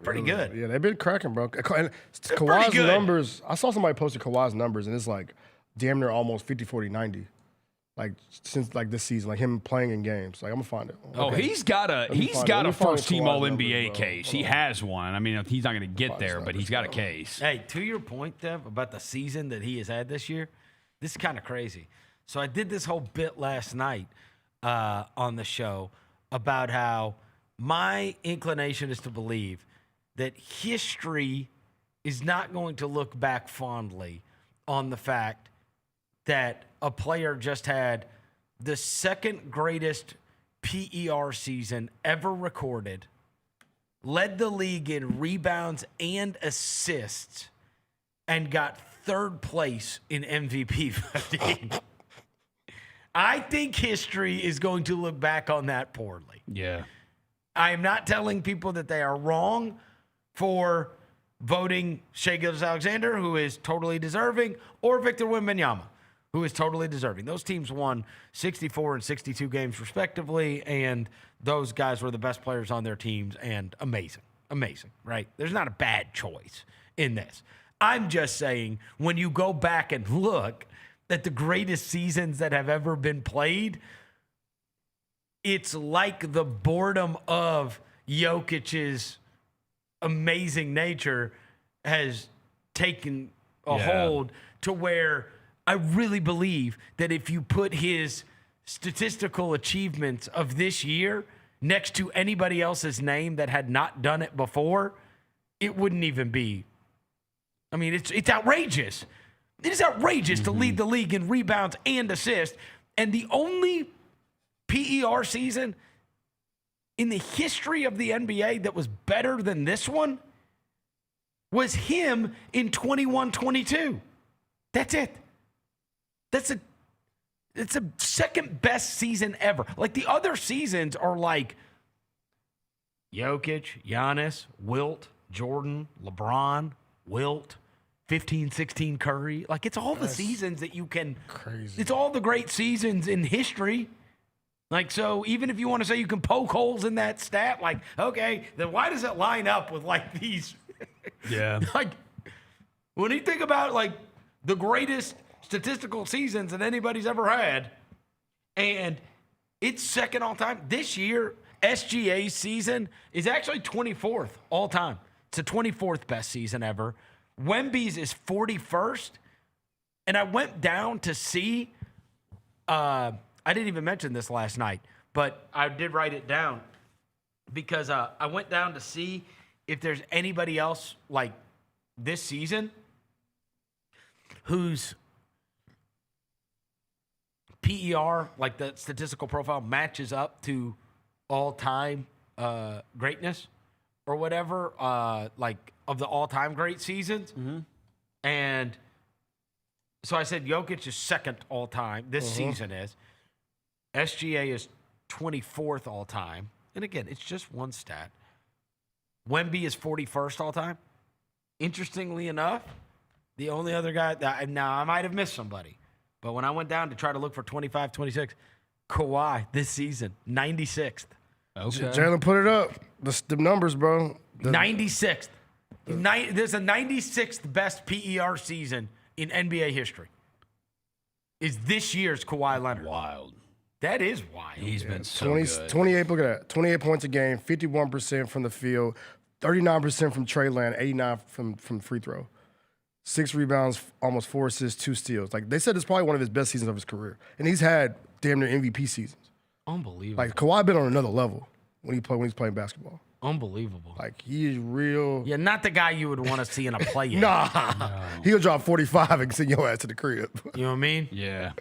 Pretty good. Yeah, they've been cracking, bro. And pretty Kawhi's good. numbers, I saw somebody posted Kawhi's numbers, and it's like damn near almost 50, 40, 90. Like since like this season, like him playing in games. Like I'm gonna find it. Oh, Okay. he's got Let me a find first team Kawhi's All numbers, NBA bro. case. He Hold on. has one. I mean, he's not going to get there, but he's got a case. Hey, to your point, Dev, about the season that he has had this year, this is kind of crazy. So I did this whole bit last night on the show about how my inclination is to believe that history is not going to look back fondly on the fact that a player just had the second greatest PER season ever recorded, led the league in rebounds and assists, and got third place in MVP voting. I think history is going to look back on that poorly. Yeah. I am not telling people that they are wrong for voting Shai Gilgeous-Alexander, who is totally deserving, or Victor Wembanyama, who is totally deserving. Those teams won 64 and 62 games respectively, and those guys were the best players on their teams, and amazing, right? There's not a bad choice in this. I'm just saying, when you go back and look at the greatest seasons that have ever been played, it's like the boredom of Jokic's amazing nature has taken a hold to where I really believe that if you put his statistical achievements of this year next to anybody else's name that had not done it before, it wouldn't even be. I mean, it's outrageous. It is outrageous to lead the league in rebounds and assists. And the only PER season in the history of the NBA that was better than this one was him in 21-22. That's it. It's a second best season ever. Like the other seasons are like Jokic, Giannis, Wilt, Jordan, LeBron, Wilt, 15-16 Curry. Like it's all the seasons that you can. Crazy. It's all the great seasons in history. Like, so even if you want to say you can poke holes in that stat, like, okay, then why does it line up with like these? Yeah. Like, when you think about like the greatest statistical seasons that anybody's ever had, and it's second all time. This year, SGA's season is actually 24th all time. It's the 24th best season ever. Wemby's is 41st. And I went down to see, I didn't even mention this last night, but I did write it down because I went down to see if there's anybody else like this season whose PER, like the statistical profile, matches up to all-time greatness or whatever, like of the all-time great seasons. And so I said Jokic is second all-time. This season is. SGA is 24th all-time. And again, it's just one stat. Wemby is 41st all-time. Interestingly enough, the only other guy, now I might have missed somebody, but when I went down to try to look for 25, 26, Kawhi this season, 96th. Okay. Jaylon, put it up. The numbers, bro. 96th. There's a 96th best PER season in NBA history. is this year's Kawhi Leonard. Wild. That is wild. He's been so 20, good. 28, look at that. 28 points a game, 51% from the field, 39% from trade land, 89 from free throw. 6 rebounds, almost 4 assists, 2 steals. Like they said, it's probably one of his best seasons of his career. And he's had damn near MVP seasons. Unbelievable. Like Kawhi been on another level when he's playing basketball. Unbelievable. Like he is real. Yeah, not the guy you would want to see in a play. Nah. He'll drop 45 and send your ass to the crib. You know what I mean? Yeah.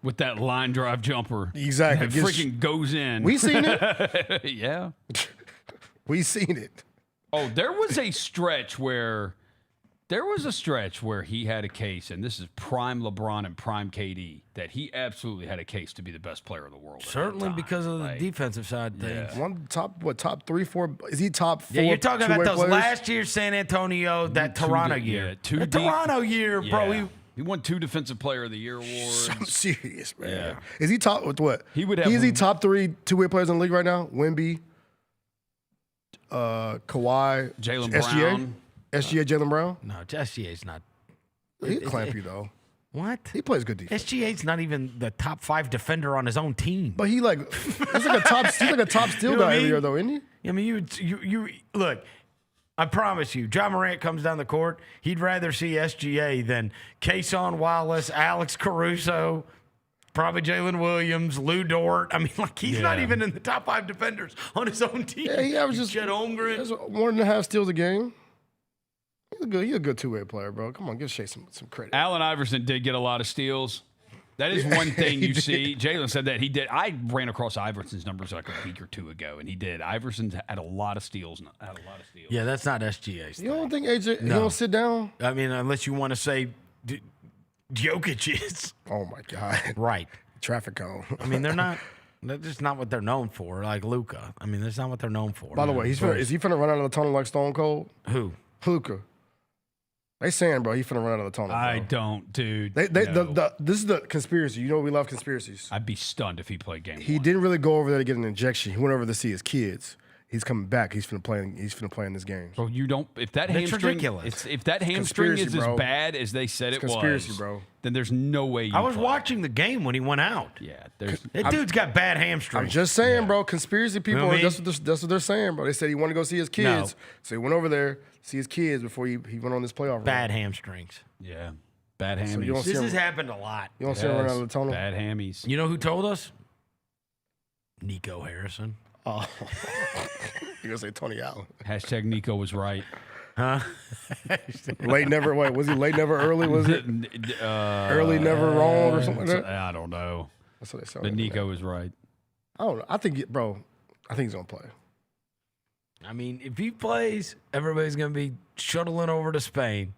With that line drive jumper. Exactly. That freaking goes in. We seen it. Yeah. We seen it. Oh, there was a stretch where he had a case, and this is prime LeBron and prime KD, that he absolutely had a case to be the best player in the world. Certainly because of the defensive side of things. Yeah. Top 3, 4? Is he top 4? Yeah, you're talking about those players? last year San Antonio, that Toronto year. Yeah, Toronto year, bro. He won 2 Defensive Player of the Year awards. I'm serious, man. Yeah. Is he top with what? He would have. Is he top 3 two-way players in the league right now? Wemby, Kawhi, Jaylon SGA? Brown. SGA, Jaylon Brown? No, SGA's not. He'll clamp you, though. What? He plays good defense. SGA's not even the top 5 defender on his own team. But he's like a top steal You know what guy I every mean? year, though, isn't he? I mean, you look. I promise you, John Morant comes down the court. He'd rather see SGA than Kason Wallace, Alex Caruso, probably Jalen Williams, Lou Dort. I mean, like he's not even in the top 5 defenders on his own team. Yeah, he averages Chet Holmgren. 1.5 steals a game. He's a good two-way player, bro. Come on, give Shea some credit. Allen Iverson did get a lot of steals. That is one thing you see. Jaylon said that he did. I ran across Iverson's numbers like a week or 2 ago, and he did. Iverson's had a lot of steals. Yeah, that's not SGA's. You don't think AJ? No. He don't sit down? I mean, unless you want to say Jokic is. Oh my God! Right. Traffic cone. I mean, they're not. That's just not what they're known for. Like Luka. I mean, that's not what they're known for. By the way, is he finna run out of the tunnel like Stone Cold? Who? Luka. They saying, bro, he finna run out of the tunnel. Bro. I don't, dude. This is the conspiracy. You know we love conspiracies. I'd be stunned if he played game He 1. didn't really go over there to get an injection. He went over to see his kids. He's coming back. He's finna play in this game. Bro, you don't. If that That's hamstring, ridiculous. if that hamstring is bro. as bad as they said It's it conspiracy, was, bro. then there's no way. I was watching the game when he went out. Yeah, that dude's got bad hamstrings. I'm just saying, bro. Conspiracy people. You know what I mean? That's what they're saying, bro. They said he wanted to go see his kids, so he went over there to see his kids before he went on this playoff Bad run. hamstrings. Yeah, bad hammies. So you don't see This him- has happened a lot. You don't see him run out of the tunnel. Bad hammies. You know who told us? Nico Harrison. Oh, you gonna say Tony Allen? Hashtag Nico was right. Huh? Late never. Wait, was he late never early? Was it early never wrong or something like that? I don't know. That's what they said. But Nico was right. I don't know. I think he's gonna play. I mean, if he plays, everybody's going to be shuttling over to Spain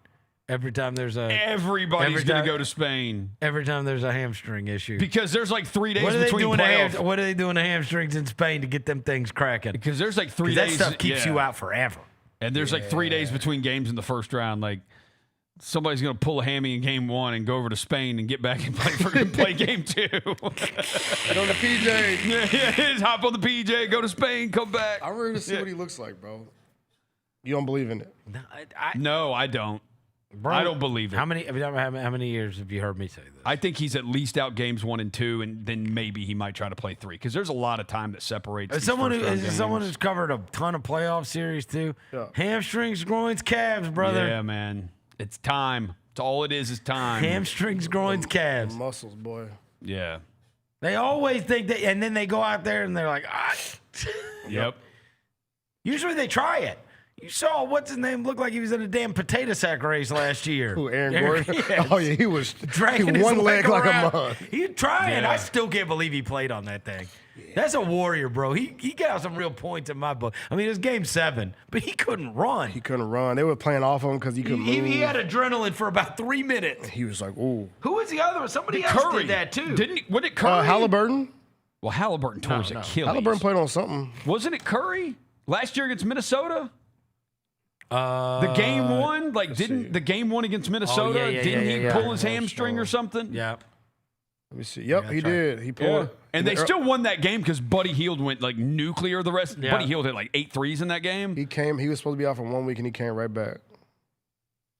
every time there's a. Everybody's going to go to Spain. Every time there's a hamstring issue. Because there's like 3 days What are they between doing playoffs. what are they doing to hamstrings in Spain to get them things cracking? Because there's like 3 That days. stuff keeps you out forever. And there's like 3 days between games in the first round. Like somebody's going to pull a hammy in game 1 and go over to Spain and get back and play game 2. Get on the PJ. Yeah, just hop on the PJ, go to Spain, come back. I'm ready to see what he looks like, bro. You don't believe in it? No, I don't. Bro, I don't believe it. How many years have you heard me say this? I think he's at least out games 1 and 2, and then maybe he might try to play 3 because there's a lot of time that separates. As someone who's covered a ton of playoff series too. Yeah. Hamstrings, groins, calves, brother. Yeah, man. It's time. It's all it is time. Hamstrings, groins, calves. Muscles, boy. Yeah. They always think that, and then they go out there and they're like, Yep. Usually they try it. You saw what's his name look like he was in a damn potato sack race last year. Who, Aaron Gordon? Yes. Oh yeah, he was Dragging one his leg like around. a mug. He trying. Yeah. I still can't believe he played on that thing. Yeah. That's a warrior, bro. He got out some real points in my book. I mean, it was game 7, but he couldn't run. He couldn't run. They were playing off him because he couldn't move. He had adrenaline for about 3 minutes. He was like, ooh. Who was the other one? Somebody else Curry did that too. Didn't he? What it Curry? Halliburton? Well, Halliburton tore his Achilles. Halliburton played on something. Wasn't it Curry last year against Minnesota? The game 1, like didn't the game 1 against Minnesota? Didn't he pull his hamstring or something? Yeah. Let me see. Yep, he did. He pulled. And they still won that game because Buddy Hield went like nuclear. The rest, Buddy Hield hit like 8 threes in that game. He was supposed to be out for 1 week and he came right back.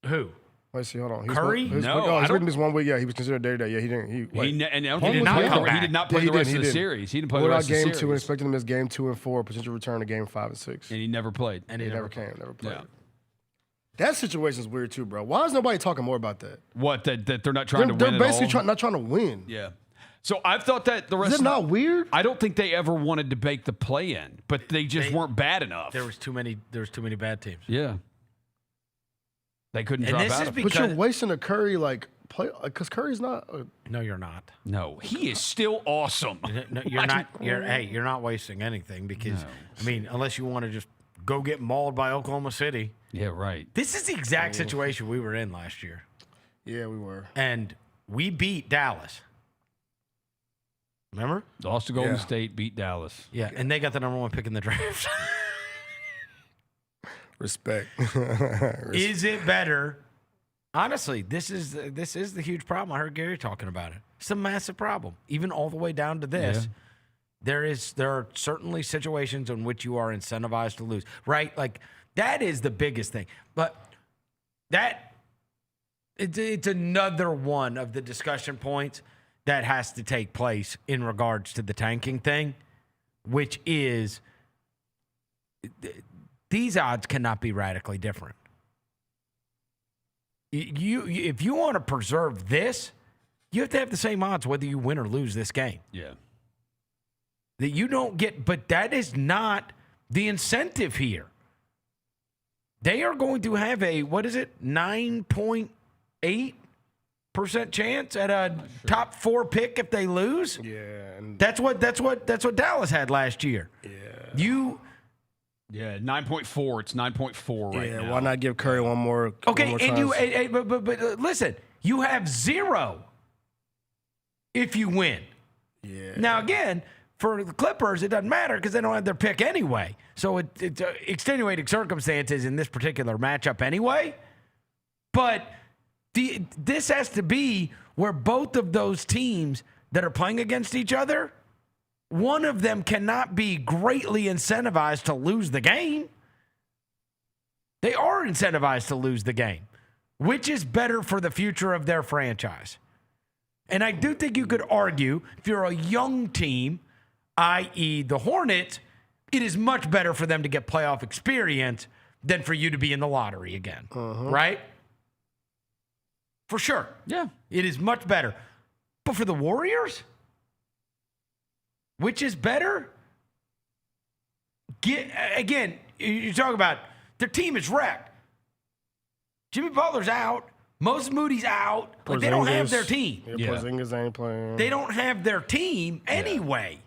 Who? Let's see, hold on. Curry? He's written this 1 week. Yeah, he was considered day-to-day. Yeah, he didn't. He did not play the rest of the series. He didn't play the rest of the series. Game 2 and expected to miss game 2 and 4, potential return to game 5 and 6. And he never played. And he never came. Never played. Yeah. That situation is weird too, bro. Why is nobody talking more about that? What, that they're not trying to win They're basically at all? not trying to win. Yeah. So I've thought that the rest Is it not weird? I don't think they ever wanted to make the play-in, but they just weren't bad enough. There was too many bad teams. Yeah. They couldn't drop out of it. But you're wasting a Curry play because Curry's not. No, you're not. No, he is still awesome. No, you're not. You're not wasting anything because unless you want to just go get mauled by Oklahoma City. Yeah, right. This is the exact situation we were in last year. Yeah, we were. And we beat Dallas. Remember? Lost to Golden State, beat Dallas. Yeah, and they got the number 1 pick in the draft. Respect. Is it better? Honestly, this is the huge problem. I heard Gary talking about it. It's a massive problem. Even all the way down to this, there are certainly situations in which you are incentivized to lose. Right? Like that is the biggest thing. But it's another one of the discussion points that has to take place in regards to the tanking thing, which is these odds cannot be radically different. If you want to preserve this, you have to have the same odds whether you win or lose this game. Yeah. That you don't get, but that is not the incentive here. They are going to have a 9.8% chance at a top 4 pick if they lose. Yeah, and that's what Dallas had last year. Yeah, 9.4. It's 9.4 right now. Yeah, why not give Curry one more? Okay, one more and chance? but listen, you have 0 if you win. Yeah. Now again, for the Clippers, it doesn't matter because they don't have their pick anyway. So it's extenuating circumstances in this particular matchup anyway. But this has to be where both of those teams that are playing against each other, one of them cannot be greatly incentivized to lose the game. They are incentivized to lose the game, which is better for the future of their franchise. And I do think you could argue if you're a young team, i.e. the Hornets, it is much better for them to get playoff experience than for you to be in the lottery again, right? For sure. Yeah. It is much better. But for the Warriors, which is better? Again, you talk about their team is wrecked. Jimmy Butler's out. Moses Moody's out. Like, they don't have their team. Yeah, Porzingis ain't playing. They don't have their team anyway.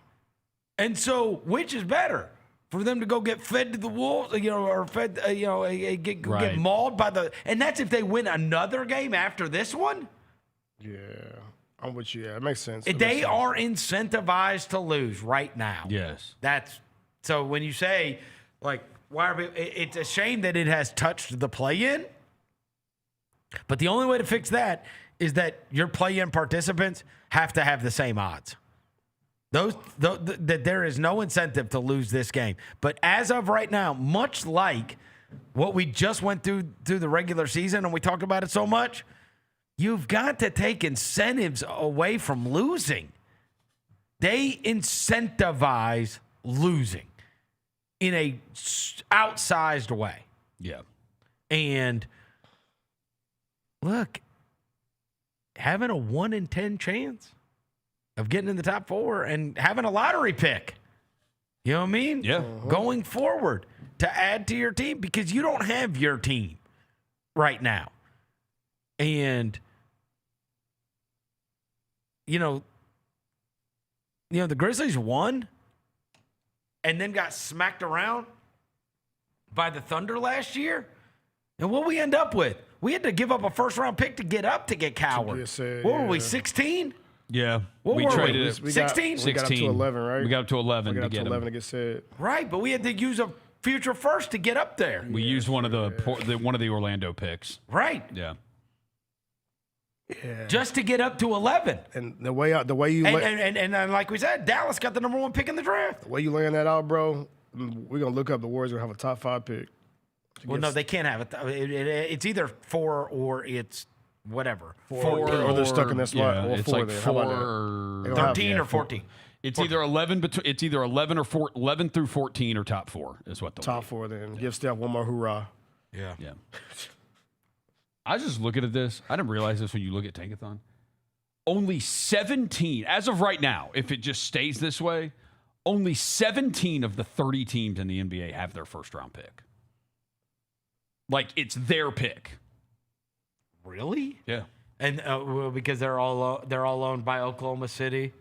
And so, which is better? For them to go get fed to the wolves, or fed, get mauled by the, and that's if they win another game after this one. Yeah, I'm with you. Yeah, it makes sense. They are incentivized to lose right now. Yes, that's so. When you say why are we? It's a shame that it has touched the play-in. But the only way to fix that is that your play-in participants have to have the same odds. That there is no incentive to lose this game. But as of right now, much like what we just went through the regular season, and we talked about it so much, you've got to take incentives away from losing. They incentivize losing in a outsized way. Yeah. And look, having a 1 in 10 chance of getting in the top 4 and having a lottery pick. You know what I mean? Yeah. Going forward to add to your team because you don't have your team right now. And, the Grizzlies won and then got smacked around by the Thunder last year. And what we end up with? We had to give up a first-round pick to get up to get Coward. What were we, 16? Yeah. We traded it. 16? We got up to 11, right? We got up to 11 to get to 11 to get said. Right, but we had to use a future first to get up there. We used one of the Orlando picks. Right. Yeah. Yeah. Just to get up to 11. And the way you and like we said, Dallas got the number 1 pick in the draft. The way you laying that out, bro, we're gonna look up the Warriors gonna have a top 5 pick. Well, no, they can't have it. It's either 4 or it's whatever. 4 or they're stuck in that spot. Yeah, or it's 4 like then. How about that? 13 or 14. It's either 11, it's either 11 or 11 through 14 or top 4 is what they'll Top 4 then. Give Steph one more hoorah. Yeah. I was just looking at this. I didn't realize this when you look at Tankathon. Only 17, as of right now, if it just stays this way, only 17 of the 30 teams in the NBA have their first round pick. Like, it's their pick. Really? Yeah. And well, because they're all owned by Oklahoma City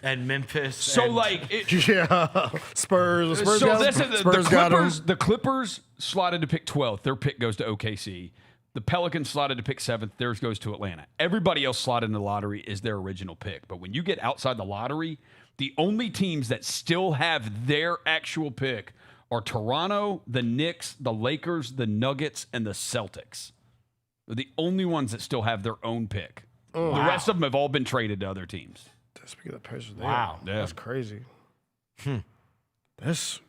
and Memphis. So and yeah, Spurs. So got them. the Clippers slotted to pick 12th. Their pick goes to OKC. The Pelicans slotted to pick 7th. Theirs goes to Atlanta. Everybody else slotted in the lottery is their original pick. But when you get outside the lottery, the only teams that still have their actual pick are Toronto, the Knicks, the Lakers, the Nuggets, and the Celtics. They're the only ones that still have their own pick. Oh, the rest of them have all been traded to other teams. Speaking of Pacers, wow, that's crazy. That's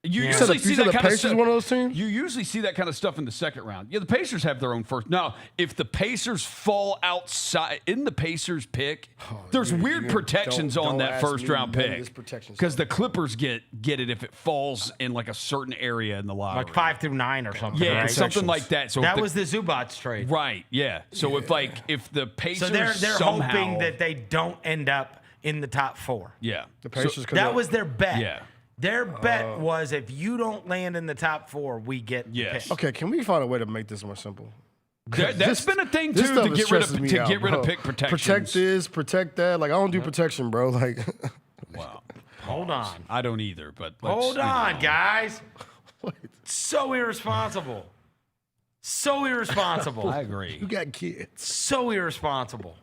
You said usually see that the kind of Pacers stuff. one of those teams? You usually see that kind of stuff in the second round. Yeah, the Pacers have their own first. Now, if the Pacers fall outside in the Pacers pick, there's weird protections on that first round pick because the Clippers get it if it falls in like a certain area in the lottery, like 5 through 9 or something. Yeah, right? something like that. So that was the Zubats trade, right? Yeah. So if the Pacers, so they're somehow, hoping that they don't end up in the top 4. Yeah, the Pacers. That was their bet. Yeah. Their bet was if you don't land in the top 4, we get the pick. Okay, can we find a way to make this more simple? That's been a thing too to get rid of pick protections. Protect this, protect that. Like I don't do protection, bro. Like wow. Hold on. I don't either, but hold on, guys. So irresponsible. So irresponsible. I agree. You got kids. So irresponsible.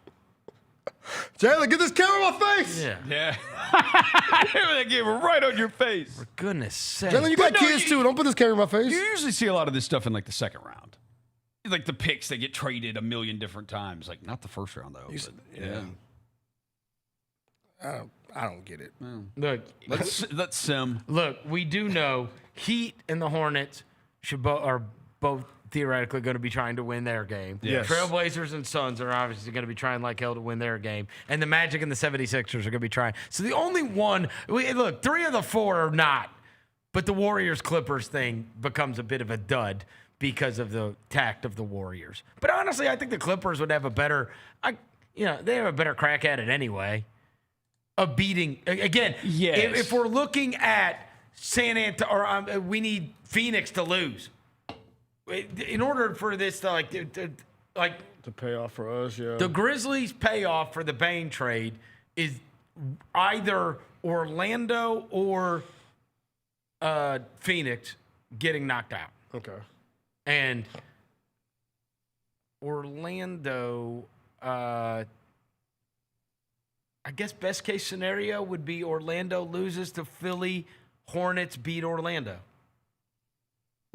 Jaylon, get this camera in my face. Yeah. That came right on your face. For goodness sake. Jaylon, you got kids too. Don't put this camera in my face. You usually see a lot of this stuff in like the second round. Like the picks, they get traded a million different times. Like not the first round though. But, I don't get it. Look, let's sim. Look, we do know Heat and the Hornets are both theoretically going to be trying to win their game. Yes. Trailblazers and Suns are obviously going to be trying like hell to win their game. And the Magic and the 76ers are going to be trying. So the only one, look, 3 of the 4 are not. But the Warriors-Clippers thing becomes a bit of a dud because of the tact of the Warriors. But honestly, I think the Clippers would have a better, they have a better crack at it anyway. Of beating, again, if we're looking at San Antonio, or we need Phoenix to lose. In order for this to to pay off for us, the Grizzlies' payoff for the Bane trade is either Orlando or Phoenix getting knocked out. Okay. And Orlando, I guess best case scenario would be Orlando loses to Philly, Hornets beat Orlando.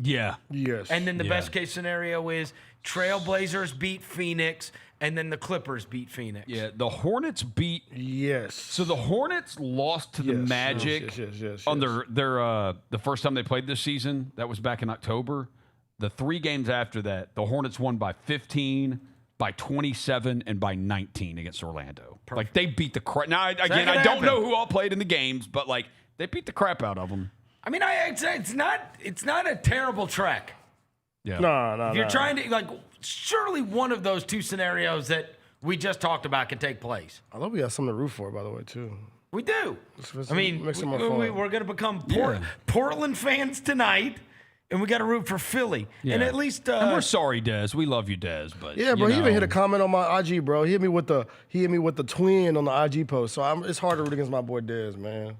Yeah. Yes. And then the best case scenario is Trailblazers beat Phoenix, and then the Clippers beat Phoenix. Yeah, the Hornets beat. Yes. So the Hornets lost to the Magic on their the first time they played this season. That was back in October. The 3 games after that, the Hornets won by 15, by 27, and by 19 against Orlando. Perfect. Like they beat the crap. Now again, I don't know who all played in the games, but like they beat the crap out of them. I mean, it's not a terrible trek. Yeah. No. If you're trying to surely one of those 2 scenarios that we just talked about can take place. I love we got something to root for, by the way, too. We do. I mean, makes it more fun. We're going to become Portland fans tonight, and we got to root for Philly. Yeah. And at least, and we're sorry, Dez. We love you, Dez, but yeah, bro. He even hit a comment on my IG, bro. He hit me with the twin on the IG post. So it's hard to root against my boy Dez, man.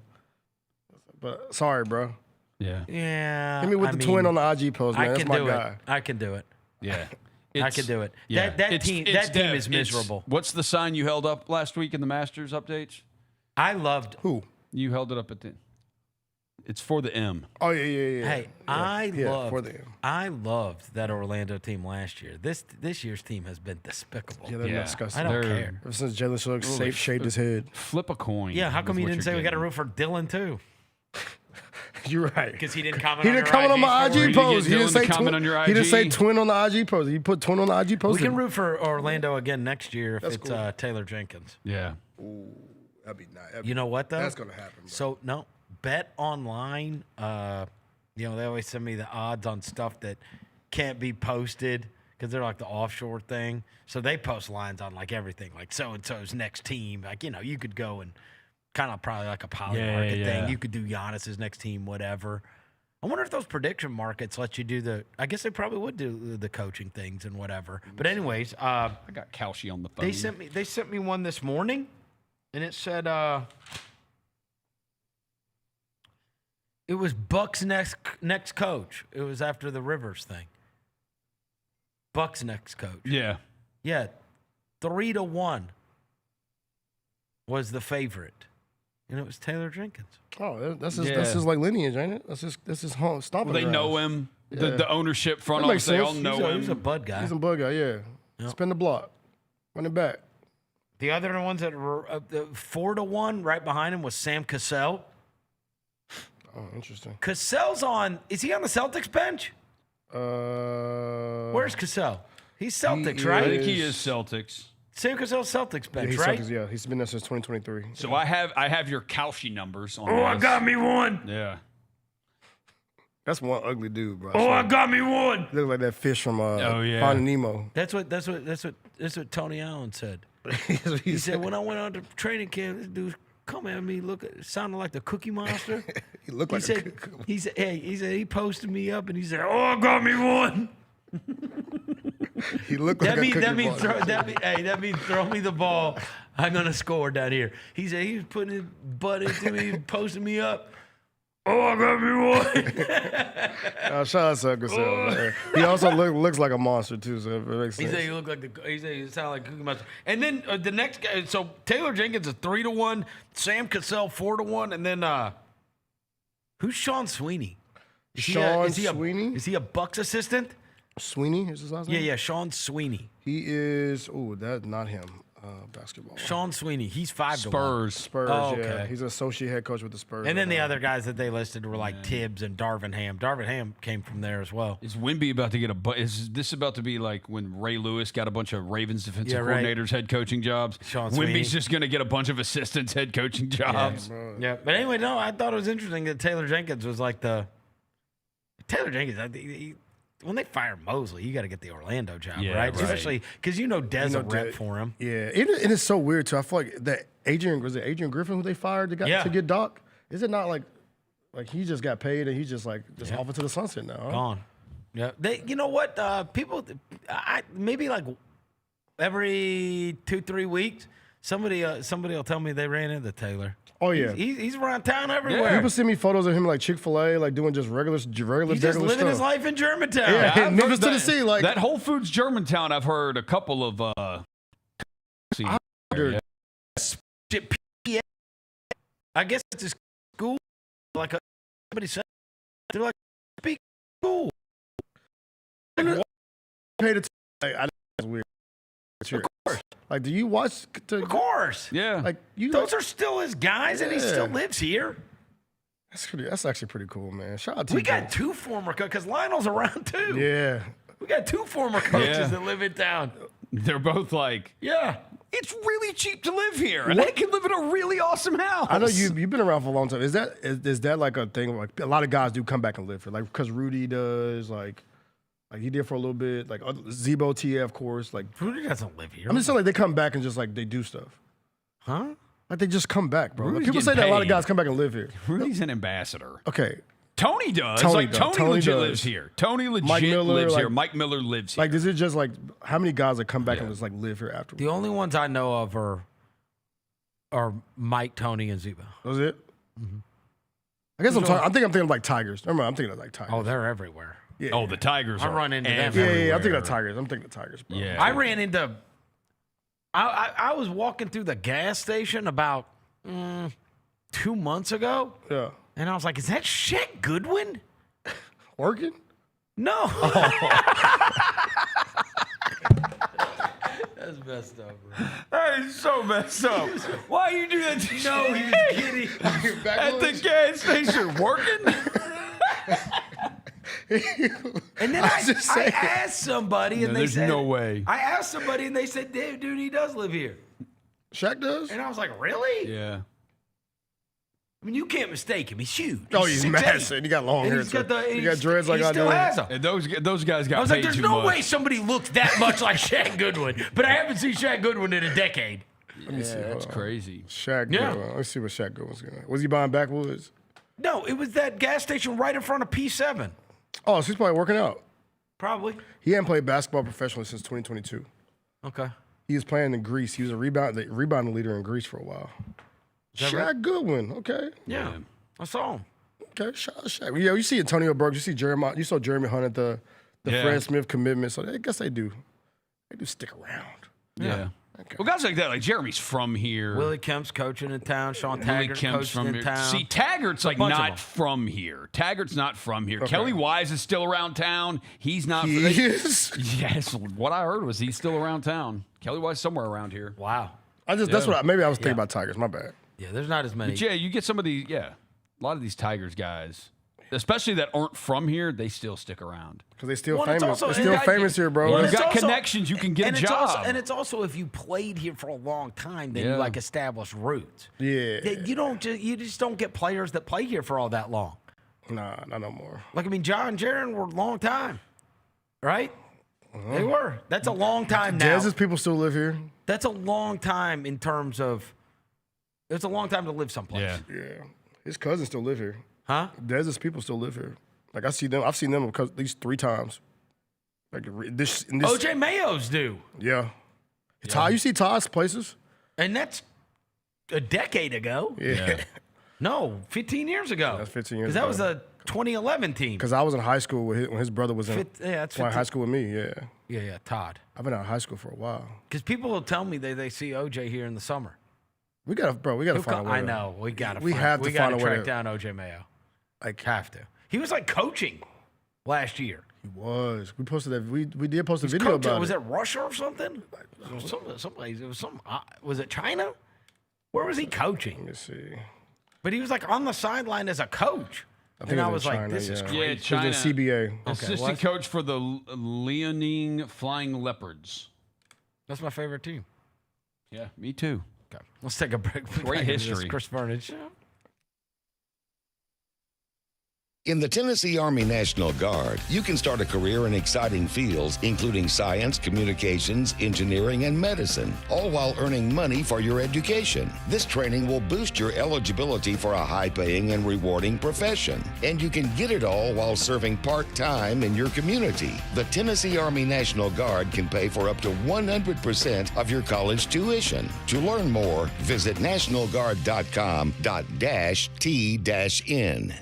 But sorry, bro. Yeah. Yeah. Hit me with the twin on the IG post, man. That's my guy. I can do it. Yeah. I can do it. Yeah. That team is miserable. What's the sign you held up last week in the Masters updates? I loved. Who? You held it up at the. It's for the M. Oh yeah. Hey, for the M. I loved that Orlando team last year. This year's team has been despicable. Yeah, they're disgusting. I don't care. Ever since Jaylon Suggs shaved his head. Flip a coin. Yeah, how come you didn't say we got to root for Dylan too? You're right. Because he didn't comment He on didn't your comment on my story. IG post. He didn't say comment twin on your He didn't say IG? twin on the IG post. He put twin on the IG post. We can root for Orlando again next year if That's it's cool. Taylor Jenkins. Yeah. Ooh, that'd be nice. You know what, though? That's going to happen, bro. So, no, bet online. They always send me the odds on stuff that can't be posted because they're like the offshore thing. So they post lines on like everything, like so-and-so's next team. Like, you could go and kind of probably like a poly market thing. You could do Giannis's next team, whatever. I wonder if those prediction markets let you do I guess they probably would do the coaching things and whatever. But anyways, I got Kalshi on the phone. They sent me one this morning, and it said it was Buck's next coach. It was after the Rivers thing. Buck's next coach. Yeah. Yeah, 3-1 was the favorite, and it was Taylor Jenkins. Oh, that's his like lineage, ain't it? That's his home stomping Well, they know grounds. him. The ownership front That makes office, they all sense. know him. He's a Bud guy. He's a bug guy, yeah. Spin the block, run it back. The other ones that were 4-1 right behind him was Sam Cassell. Oh, interesting. Cassell's is he on the Celtics bench? Where's Cassell? He's Celtics, right? I think he is Celtics. Sam Cassell's Celtics bench, He's right? Celtics, yeah. He's been there since 2023. So I have your Kalshi numbers on I this. got me one. Yeah. That's one ugly dude, bro. I got me one. Looks like that fish from Finding Nemo. That's what Tony Allen said. He said when I went on to training camp, this dude come at me, sounded like the Cookie Monster. He looked like he said he posted me up and he said, I got me one. He looked like a Cookie Monster. That means throw me the ball. I'm gonna score down here. He said he was putting his butt into me, posting me up. I got me one. Shout out to Cassell, man. He also looks like a monster too, so it makes sense. He said he looked like he said he sounded like Cookie Monster. And then the next guy, so Taylor Jenkins is 3-1, Sam Cassell 4-1, and then who's Sean Sweeney? Sweeney? Is he a Bucks assistant? Sweeney is his last name? Yeah, Sean Sweeney. He is. Oh, that's not him. Basketball. Sean Sweeney. He's 5-1. Spurs. Oh, okay. Yeah. He's an associate head coach with the Spurs. And then the other guys that they listed were like Tibbs and Darvin Ham. Darvin Ham came from there as well. Is Wemby about to get is this about to be like when Ray Lewis got a bunch of Ravens defensive coordinators head coaching jobs? Sean Sweeney. Wemby's just going to get a bunch of assistants head coaching jobs. Yeah. But anyway, no, I thought it was interesting that Taylor Jenkins was like Taylor Jenkins, when they fire Mosley, you got to get the Orlando job, right? Especially because Dez a rep for him. Yeah, and it's so weird too. I feel like that Adrian Griffin who they fired to get Doc. Is it not like he just got paid and he's just off into the sunset now? Huh? Gone. Yeah. You know what? People, maybe like every 2-3 weeks, somebody will tell me they ran into Taylor. Oh yeah, he's around town everywhere. People send me photos of him like Chick-fil-A, doing just regular. He's just living stuff. his life in Germantown. Yeah, Memphis, Tennessee. Like that Whole Foods Germantown. I've heard a couple of. I guess it's a school. Like somebody said, they're like speak school. Paid attention. That's weird. Of course. Like, do you watch? Of course. Yeah. Like those are still his guys, and he still lives here. That's actually pretty cool, man. Shout out to we got two former coaches because Lionel's around too. Yeah. We got two former coaches that live in town. They're both like, it's really cheap to live here, and I can live in a really awesome house. I know you've been around for a long time. Is that like a thing? Like a lot of guys do come back and live here, like because Rudy does, like he did for a little bit, like Zebo TF, of course. Like Rudy doesn't live here. I'm just saying, like they come back and just like they do stuff. Huh? Like they just come back, bro. Like, Rudy's people say getting that a lot of paid. guys come back and live here. Rudy's an ambassador. Okay. Tony does. Tony legit does. lives here. Tony legit Mike Miller, lives here. Mike Miller lives here. Like, is it just like how many guys that come back and just like live here afterwards? The only ones I know of are Mike, Tony, and Zebo. Was it? Mm-hmm. I guess I'm thinking of like Tigers. Remember, I'm thinking of like Tigers. Oh, they're everywhere. Yeah. Oh, the Tigers. I run into them. Yeah, I'm thinking of Tigers. I'm thinking of Tigers, bro. Yeah. I ran into. I was walking through the gas station about 2 months ago. Yeah. And I was like, "Is that Shaq Goodwin working?" No. That's messed up, bro. That is so messed up. Why you do that to No, he was kidding. at the gas station working? And then I asked somebody, and they there's said, no way. I asked somebody, and they said, dude, he does live here. Shaq does? And I was like, really? Yeah. I mean, you can't mistake him. He's huge. Oh, he's 6'8". massive. He got long And hair, he's got too. He got dreads like he I still do. has them. And those guys got I was paid like, there's too no much. way somebody looks that much like Shaq Goodwin. But I haven't seen Shaq Goodwin in a decade. Let me see. That's Hold on. crazy. Shaq Yeah. Goodwin. Let's see what Shaq Goodwin's going to. Was he buying backwoods? No, it was that gas station right in front of P7. Oh, so he's probably working out. Probably. He hadn't played basketball professionally since 2022. Okay. He was playing in Greece. He was a rebounding leader in Greece for a while. that Shaq right? Goodwin. Okay. Yeah. I saw him. Okay. Shaq. Yeah, you see Antonio Burks. You see Jeremy. You saw Jeremy Hunt at the Fred Smith commitment. So I guess they do. They do stick around. Yeah. Okay. Well, guys like that, like Jeremy's from here. Willie Kemp's coaching in town. Sean Willie Taggart Kemp's coaching in here. town. See, Taggart's like bunch of them. not from here. Taggart's not from here. Okay. Kelly Wise is still around town. He's not. He is? Yes. What I heard was he's still around town. Kelly Wise somewhere around here. Wow. That's what maybe I was thinking about Tigers. My bad. Yeah, there's not as many. But yeah, you get some of these. Yeah, a lot of these Tigers guys, especially that aren't from here, they still stick around because they still Well, it's famous. also- They're still and famous here, bro. Well, You've it's got also- connections. You can get and a it's job. Also, and it's also if you played here for a long time, then you Yeah. like establish roots. Yeah. You just don't get players that play here for all that long. Nah, not no more. Like I mean, John and Jaron were a long time, right? They were. That's a long time now. Dez's people still live here. That's a long time in terms of. It's a long time to live someplace. Yeah. Yeah. His cousins still live here. Huh? Dez's people still live here. Like I see them. I've seen them at least 3 times. Like this. OJ Mayo's do. Yeah. Ty, you see Todd's places? And that's a decade ago. Yeah. No, 15 years ago. That's 15 years Because that was ago. a 2011 team. Because I was in high school when his brother was in that's high 15 school with me. Yeah. Yeah, Todd. I've been out of high school for a while. Because people will tell me they see OJ here in the summer. We gotta find a way. I know. We gotta find a way track to down OJ Mayo. Like Have to. He was like coaching last year. He was. We posted that. We did post a video Coaching, about was it. it Russia or something? Someplace. It was some. Was it China? Where was he coaching? Let me see. But he was like on the sideline as a coach. think And it I was was in like, China, this is yeah. crazy. Yeah, He was China. in CBA. Assistant coach for the Leoning Flying Leopards. That's my favorite team. Yeah, me too. Okay. Let's take a break. Great history. Chris Vernon Show. In the Tennessee Army National Guard, you can start a career in exciting fields, including science, communications, engineering, and medicine, all while earning money for your education. This training will boost your eligibility for a high-paying and rewarding profession. And you can get it all while serving part-time in your community. The Tennessee Army National Guard can pay for up to 100% of your college tuition. To learn more, visit nationalguard.com/T-N.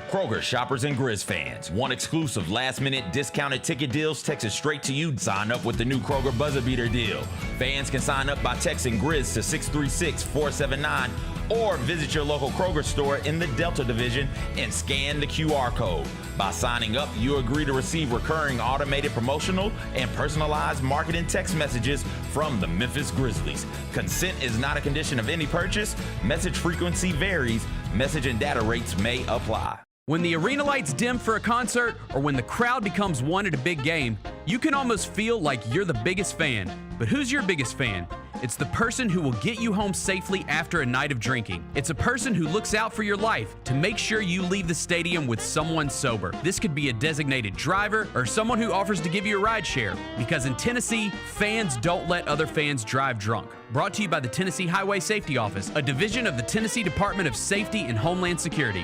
Kroger shoppers and Grizz fans. Want exclusive last-minute discounted ticket deals texted straight to you? Sign up with the new Kroger Buzzer Beater deal. Fans can sign up by texting Grizz to 636-479 or visit your local Kroger store in the Delta Division and scan the QR code. By signing up, you agree to receive recurring automated promotional and personalized marketing text messages from the Memphis Grizzlies. Consent is not a condition of any purchase. Message frequency varies. Message and data rates may apply. When the arena lights dim for a concert or when the crowd becomes one at a big game, you can almost feel like you're the biggest fan. But who's your biggest fan? It's the person who will get you home safely after a night of drinking. It's a person who looks out for your life to make sure you leave the stadium with someone sober. This could be a designated driver or someone who offers to give you a ride share. Because in Tennessee, fans don't let other fans drive drunk. Brought to you by the Tennessee Highway Safety Office, a division of the Tennessee Department of Safety and Homeland Security.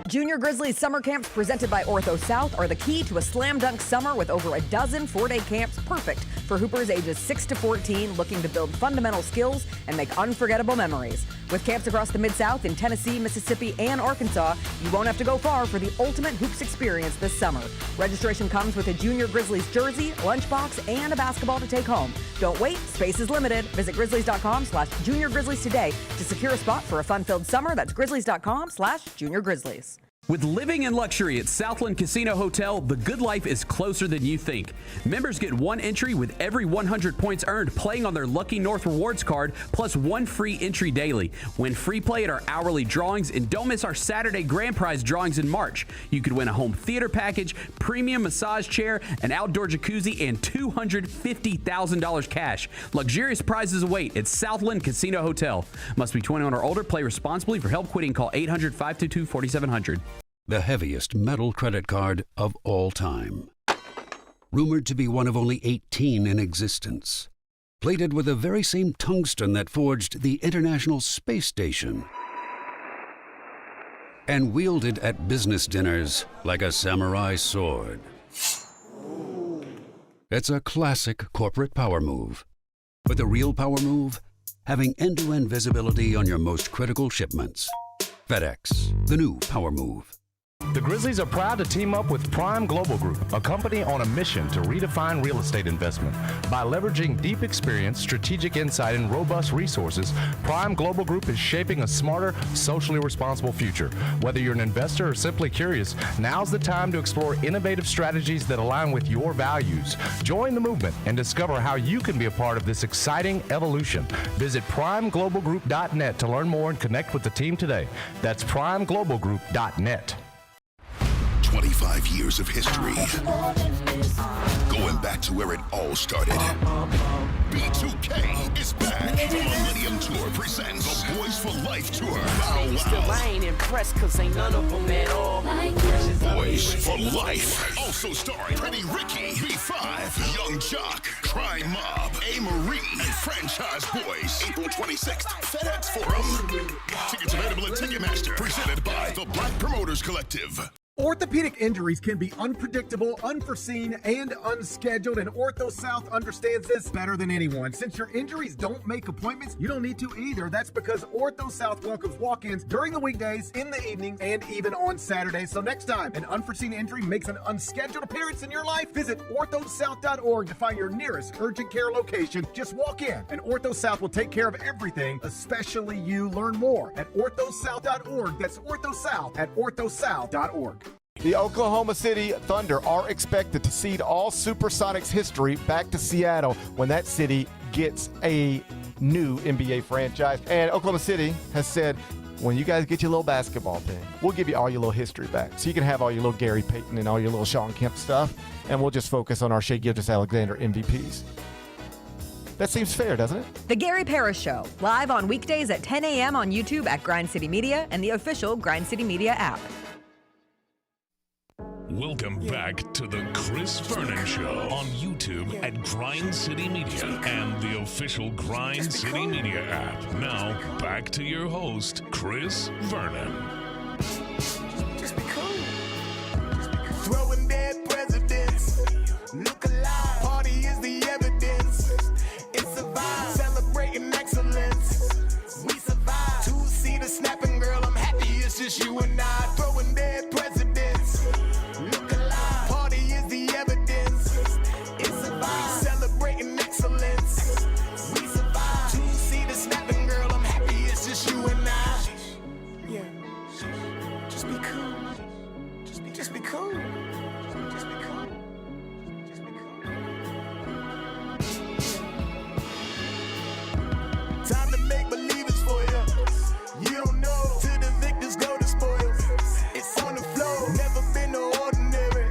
Junior Grizzlies summer camps presented by Ortho South are the key to a slam dunk summer with over a dozen 4-day camps perfect for hoopers ages 6 to 14 looking to build fundamental skills and make unforgettable memories. With camps across the Mid-South in Tennessee, Mississippi, and Arkansas, you won't have to go far for the ultimate hoops experience this summer. Registration comes with a Junior Grizzlies jersey, lunchbox, and a basketball to take home. Don't wait, space is limited. Visit grizzlies.com/juniorgrizzlies today to secure a spot for a fun-filled summer. That's grizzlies.com/juniorgrizzlies. With living in luxury at Southland Casino Hotel, the good life is closer than you think. Members get one entry with every 100 points earned playing on their Lucky North Rewards card, plus one free entry daily. Win free play at our hourly drawings, and don't miss our Saturday grand prize drawings in March. You could win a home theater package, premium massage chair, an outdoor jacuzzi, and $250,000 cash. Luxurious prizes await at Southland Casino Hotel. Must be 21 or older. Play responsibly. For help quitting, call 800-522-4700. The heaviest metal credit card of all time. Rumored to be one of only 18 in existence. Plated with the very same tungsten that forged the International Space Station. And wielded at business dinners like a samurai sword. It's a classic corporate power move. But the real power move? Having end-to-end visibility on your most critical shipments. FedEx, the new power move. The Grizzlies are proud to team up with Prime Global Group, a company on a mission to redefine real estate investment. By leveraging deep experience, strategic insight, and robust resources, Prime Global Group is shaping a smarter, socially responsible future. Whether you're an investor or simply curious, now's the time to explore innovative strategies that align with your values. Join the movement and discover how you can be a part of this exciting evolution. Visit primeglobalgroup.net to learn more and connect with the team today. That's primeglobalgroup.net. 25 years of history. Going back to where it all started. B2K is back. The Millennium Tour presents the Boys for Life Tour. Bow wow. I ain't impressed cause ain't none of them at all. Boys for Life. Also starring Pretty Ricky, B5, Young Jock, Crime Mob, A. Marie, and Franchise Boys. April 26th, FedEx Forum. Tickets available at Ticketmaster. Presented by the Black Promoters Collective. Orthopedic injuries can be unpredictable, unforeseen, and unscheduled, and Ortho South understands this better than anyone. Since your injuries don't make appointments, you don't need to either. That's because Ortho South welcomes walk-ins during the weekdays, in the evening, and even on Saturdays. So next time an unforeseen injury makes an unscheduled appearance in your life, visit orthosouth.org to find your nearest urgent care location. Just walk in, and Ortho South will take care of everything, especially you. Learn more at orthosouth.org. That's orthosouth at orthosouth.org. The Oklahoma City Thunder are expected to cede all Supersonics history back to Seattle when that city gets a new NBA franchise. And Oklahoma City has said, when you guys get your little basketball thing, we'll give you all your little history back. So you can have all your little Gary Payton and all your little Sean Kemp stuff, and we'll just focus on our Shea Gilgeous-Alexander MVPs. That seems fair, doesn't it? The Gary Parrish Show, live on weekdays at 10 a.m. on YouTube at Grind City Media and the official Grind City Media app. Welcome back to the Chris Vernon Show on YouTube at Grind City Media and the official Grind City Media app. Now, back to your host, Chris Vernon. Just be cool. Throwing dead presidents. Look alive. Party is the evidence. It's a vibe. Celebrating excellence. We survive. Two-seater snapping, girl. I'm happy it's just you and I. Throwing dead presidents. Look alive. Party is the evidence. It's a vibe. Celebrating excellence. We survive. Two-seater snapping, girl. I'm happy it's just you and I. Yeah. Just be cool. Just be cool. Just be cool. Just be cool. Time to make believers for you. You don't know. To the victors go the spoils. It's on the floor. Never been no ordinary.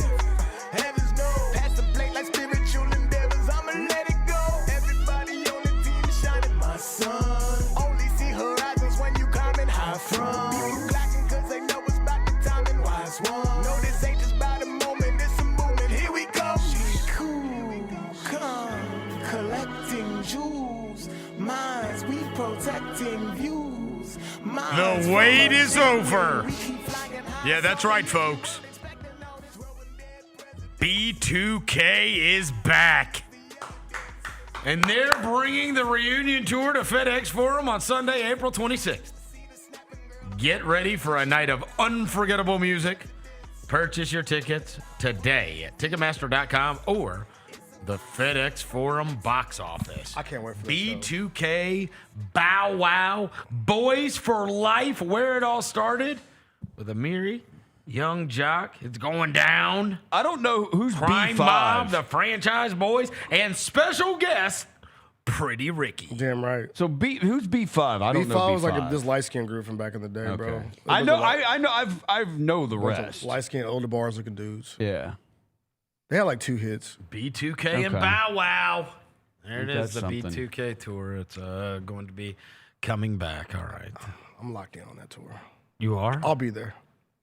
Heavens know. Pass the plate like spiritual endeavors. I'ma let it go. Everybody on the team is shining, my son. Only see horizons when you climbing high from. People clacking cause they know it's about the time and wise one. No, this ain't just about a moment, it's a movement. Here we go. She cool, calm, collecting jewels. Minds, we protecting views. The wait is over. Yeah, that's right, folks. B2K is back. And they're bringing the reunion tour to FedEx Forum on Sunday, April 26th. Get ready for a night of unforgettable music. Purchase your tickets today at Ticketmaster.com or the FedEx Forum box office. I can't wait for this show. B2K, Bow Wow, Boys for Life, where it all started with Amiri Young Jock, it's going down. I don't know who's Crime B5. Mob, the Franchise Boys, and special guest, Pretty Ricky. Damn right. So who's B5? I don't know. B5 was B5. like this light skinned group from back in the day, bro. Okay. I know. I know the rest. Light skinned, older bars looking dudes. Yeah. They had like 2 hits. B2K and Bow Wow. There it Ain't is, that the something? B2K tour. It's going to be coming back. All right. I'm locked in on that tour. You are? I'll be there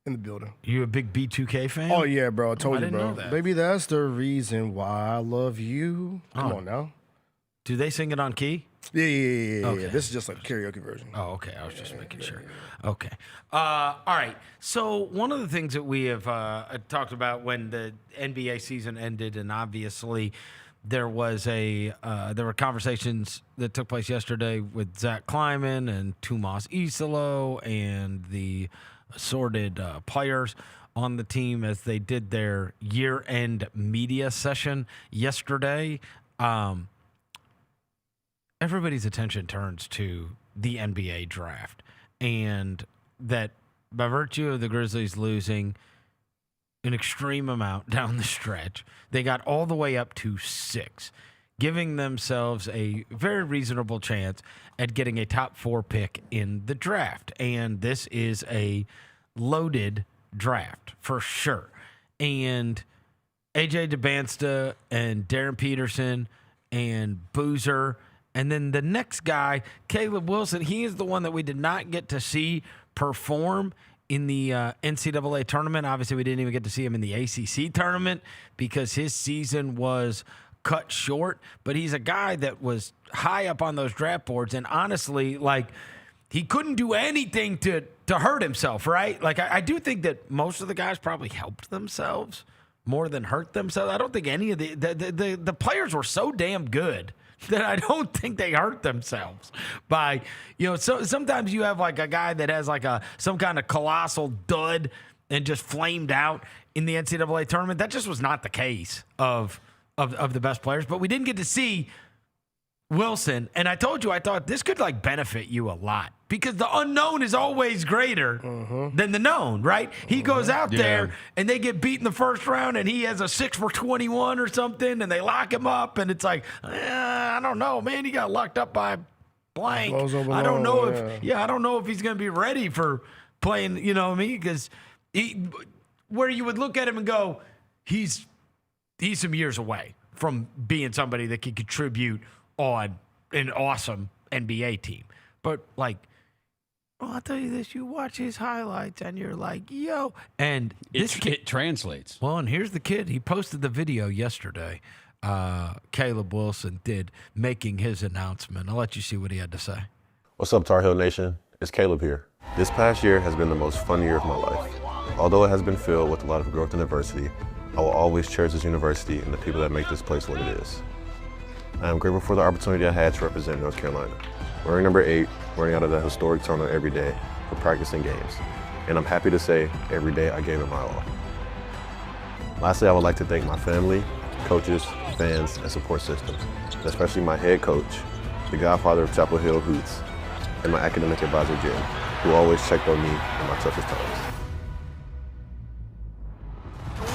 in the building. You a big B2K fan? Oh, yeah, bro. I told you, didn't bro. know that. Baby, that's the reason why I love you. Come Oh. on now. Do they sing it on key? Yeah. Okay. This is just like a karaoke version. Oh, okay. I was just making sure. Okay. All right. So one of the things that we have talked about when the NBA season ended, and obviously there was there were conversations that took place yesterday with Zach Kleiman and Tomas Isolo and the assorted players on the team as they did their year-end media session yesterday. Everybody's attention turns to the NBA draft, and that by virtue of the Grizzlies losing an extreme amount down the stretch, they got all the way up to 6, giving themselves a very reasonable chance at getting a top 4 pick in the draft. And this is a loaded draft for sure. And AJ DeBansta and Darren Peterson and Boozer. And then the next guy, Caleb Wilson, he is the one that we did not get to see perform in the NCAA tournament. Obviously, we didn't even get to see him in the ACC tournament because his season was cut short. But he's a guy that was high up on those draft boards. And honestly, like, he couldn't do anything to hurt himself, right? Like, I do think that most of the guys probably helped themselves more than hurt themselves. I don't think any of the players were so damn good that I don't think they hurt themselves by, so sometimes you have like a guy that has like some kind of colossal dud and just flamed out in the NCAA tournament. That just was not the case of the best players, but we didn't get to see Wilson. And I told you, I thought this could like benefit you a lot because the unknown is always greater than the known, right? He goes out there and they get beat in the first round and he has a 6 for 21 or something and they lock him up and it's like, I don't know, man. He got locked up by blank. I don't know I don't know if he's going to be ready for playing, you know what I mean? Because where you would look at him and go, he's some years away from being somebody that can contribute on an awesome NBA team. But like, I'll tell you this, you watch his highlights and you're like, yo. And this kid, it translates. Well, and here's the kid. He posted the video yesterday. Caleb Wilson did, making his announcement. I'll let you see what he had to say. What's up, Tar Heel Nation? It's Caleb here. This past year has been the most fun year of my life. Although it has been filled with a lot of growth and adversity, I will always cherish this university and the people that make this place what it is. I am grateful for the opportunity I had to represent North Carolina. Wearing number 8, wearing out of that historic tournament every day for practicing games. And I'm happy to say every day I gave it my all. Lastly, I would like to thank my family, coaches, fans, and support system, and especially my head coach, the godfather of Chapel Hill Hoots, and my academic advisor, Jen, who always checked on me in my toughest times.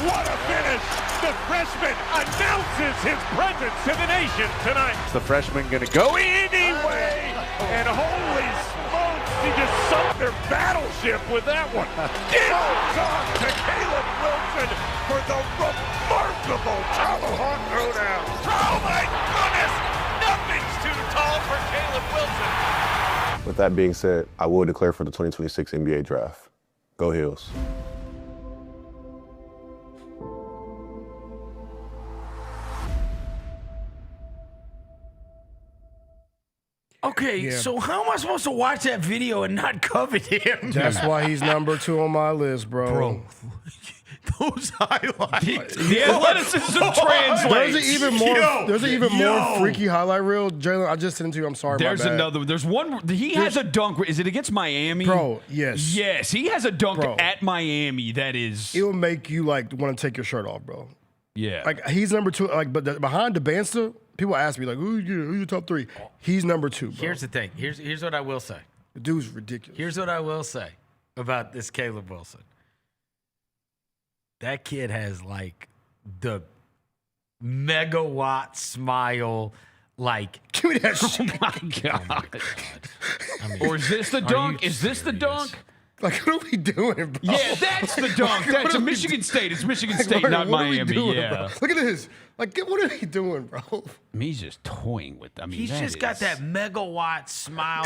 What a finish! The freshman announces his presence to the nation tonight. The freshman gonna go anyway, and holy smokes, he just sunk their battleship with that one. It goes on to Caleb Wilson for the remarkable Tomahawk Throwdown. Oh my goodness, nothing's too tall for Caleb Wilson. With that being said, I will declare for the 2026 NBA Draft. Go Heels. Okay, so how am I supposed to watch that video and not covet him? That's why he's number 2 on my list, bro. Those highlights. The athleticism translates. There's an even more freaky highlight reel. Jaylon, I just sent it to you. I'm sorry. There's my bad. another. There's one. He has a dunk. Is it against Miami? Bro, yes. Yes, he has a dunk at Miami that is. It will make you like want to take your shirt off, bro. Yeah. Like he's number 2. Like, but behind DeBansta, people ask me like, who's your top 3? He's number 2, bro. Here's the thing. Here's what I will say. The dude's ridiculous. Here's what I will say about this Caleb Wilson. That kid has like the megawatt smile. Like, give me that shit. Oh my God. I mean, or is this the dunk? Is this the dunk? Like, what are we doing, bro? Yeah, that's the dunk. That's a Michigan State. It's Michigan State, Martin, not what are we Miami. doing, Yeah. bro? Look at this. Like, what are he doing, bro? I mean, he's just toying with. I mean, he's just got that megawatt smile.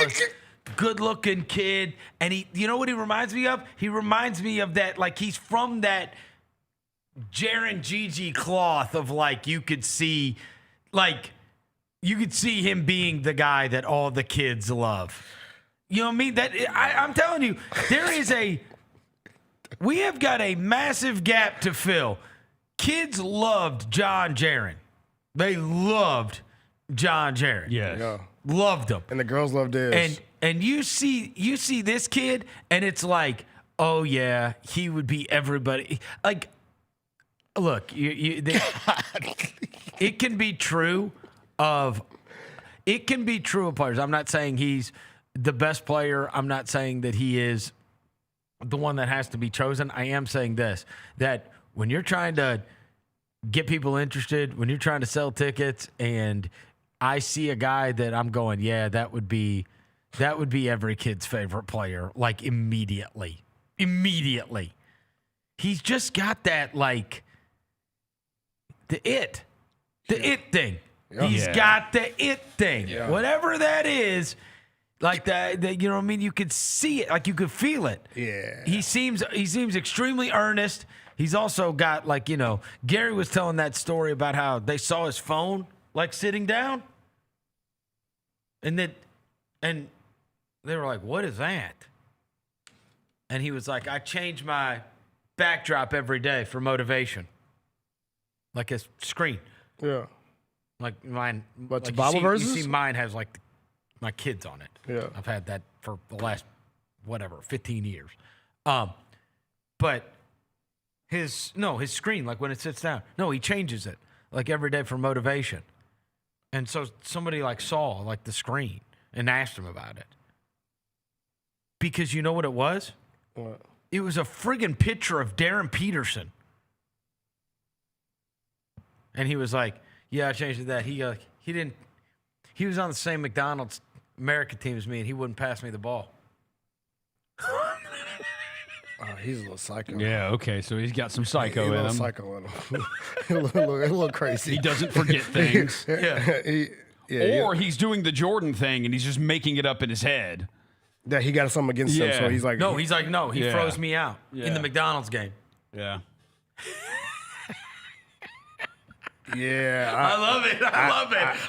Good-looking kid, and you know what he reminds me of? He reminds me of that. Like, he's from that Jaron Gigi cloth of like you could see him being the guy that all the kids love. You know what I mean? I'm telling you, we have got a massive gap to fill. Kids loved John Jaron. They loved John Jaron. Yes. Yeah. Loved him. And the girls loved this. And you see this kid, and it's like, oh yeah, he would be everybody. Like, look, it can be true of players. I'm not saying he's the best player. I'm not saying that he is the one that has to be chosen. I am saying this, that when you're trying to get people interested, when you're trying to sell tickets, and I see a guy that I'm going, yeah, that would be every kid's favorite player, like immediately. He's just got that, like, the it thing. Yeah. He's got the it thing. Yeah. Whatever that is, like that, you know what I mean? You could see it, like you could feel it. Yeah. He seems extremely earnest. He's also got, like, you know, Gary was telling that story about how they saw his phone, like, sitting down. And they were like, what is that? And he was like, I change my backdrop every day for motivation. Like a screen. Yeah. Like mine. But like Bible verses? You see mine has, like, my kids on it. Yeah. I've had that for the last, 15 years. But his screen, like when it sits down, no, he changes it, like, every day for motivation. And so somebody, like, saw, like, the screen and asked him about it. Because you know what it was? What? It was a friggin' picture of Darren Peterson. And he was like, yeah, I changed it that. He was on the same McDonald's America team as me, and he wouldn't pass me the ball. He's a little psycho. Yeah, okay, so he's got some psycho in him. A little psycho in him. a little crazy. He doesn't forget things. Yeah. Or he's doing the Jordan thing, and he's just making it up in his head. That he got something against him, so he's like... He froze me out in the McDonald's game. Yeah. Yeah. I love it.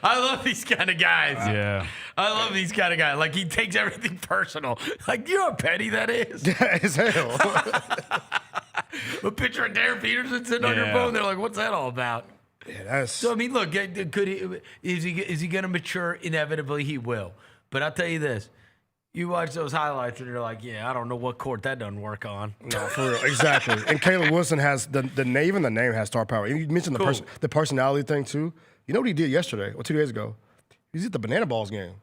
I love these kind of guys. Yeah. I love these kind of guys. Like, he takes everything personal. Like, you know how petty that is? As hell. A picture of Darren Peterson sitting on your phone, they're like, what's that all about? Yeah, that's... So, I mean, look, is he going to mature? Inevitably, he will. But I'll tell you this. You watch those highlights and you're like, yeah, I don't know what court that doesn't work on. No, for real. Exactly. And Caleb Wilson has the name, and the name has star power. You mentioned the personality thing, too. You know what he did yesterday, or 2 days ago? He was at the Banana Balls game.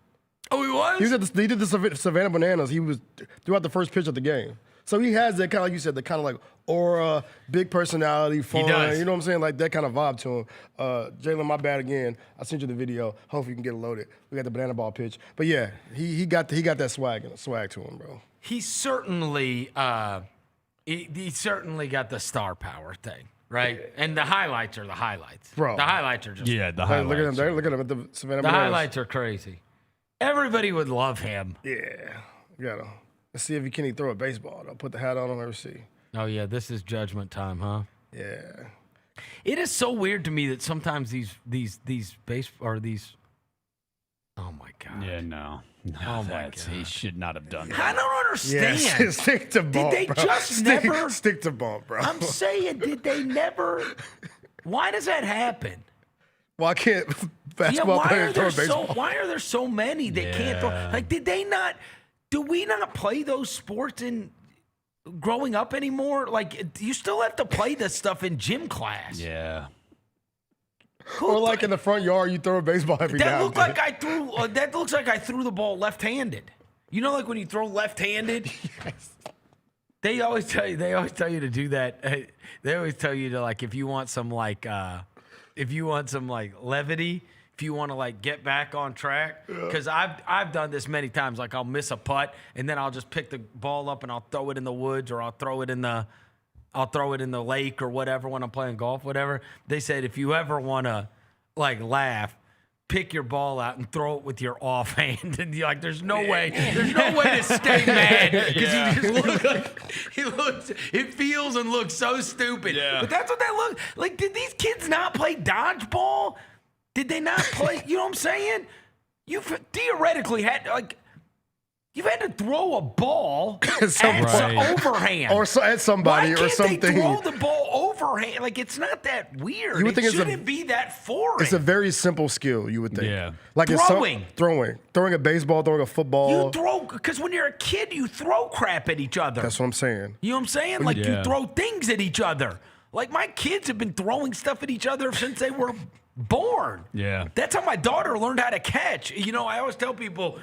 Oh, he was? He did the Savannah Bananas. He was throughout the first pitch of the game. So he has that kind of, like you said, the kind of like aura, big personality, fun. He does. You know what I'm saying? Like that kind of vibe to him. Jaylon, my bad again. I sent you the video. Hopefully you can get it loaded. We got the banana ball pitch. But yeah, he got that swag to him, bro. He certainly he certainly got the star power thing, right? Yeah. And the highlights are the highlights. Bro. The highlights are just the highlights. Look at him at the Savannah The Bananas. highlights are crazy. Everybody would love him. Yeah. Let's see if he can throw a baseball. I'll put the hat on him. Let's see. Oh, yeah, this is judgment time, huh? Yeah. It is so weird to me that sometimes these oh, my God. Yeah, no. Oh, my God. He should not have done that. I don't understand. Yeah, stick to bump, Did they bro. just never? Stick to bump, bro. I'm saying, did they never? Why does that happen? Why can't basketball players throw a baseball? Why are there so many that can't throw? Like, do we not play those sports in growing up anymore? Like, you still have to play this stuff in gym class. Yeah. Or like in the front yard, you throw a baseball every That now looked and like I threw. That looks like I threw the ball left-handed. You know, like when you throw left-handed. Yes. They always tell you to do that. They always tell you to if you want some levity, if you want to get back on track. Because I've done this many times. I'll miss a putt and then I'll just pick the ball up and I'll throw it in the woods or I'll throw it in the lake or whatever when I'm playing golf, whatever. They said if you ever want to laugh, pick your ball out and throw it with your offhand, and there's no way to stay mad because you just it feels and looks so stupid. Yeah. But that's what that look like. Did these kids not play dodgeball? Did they not play? You know what I'm saying? You theoretically had you've had to throw a ball at some overhand or at somebody or something. They throw the ball overhand. It's not that weird. It shouldn't be that foreign. It's a very simple skill, you would think. Yeah. Throwing a baseball, throwing a football. You throw because when you're a kid, you throw crap at each other. That's what I'm saying. You know what I'm saying? You throw things at each other. My kids have been throwing stuff at each other since they were born. Yeah. That's how my daughter learned how to catch. I always tell people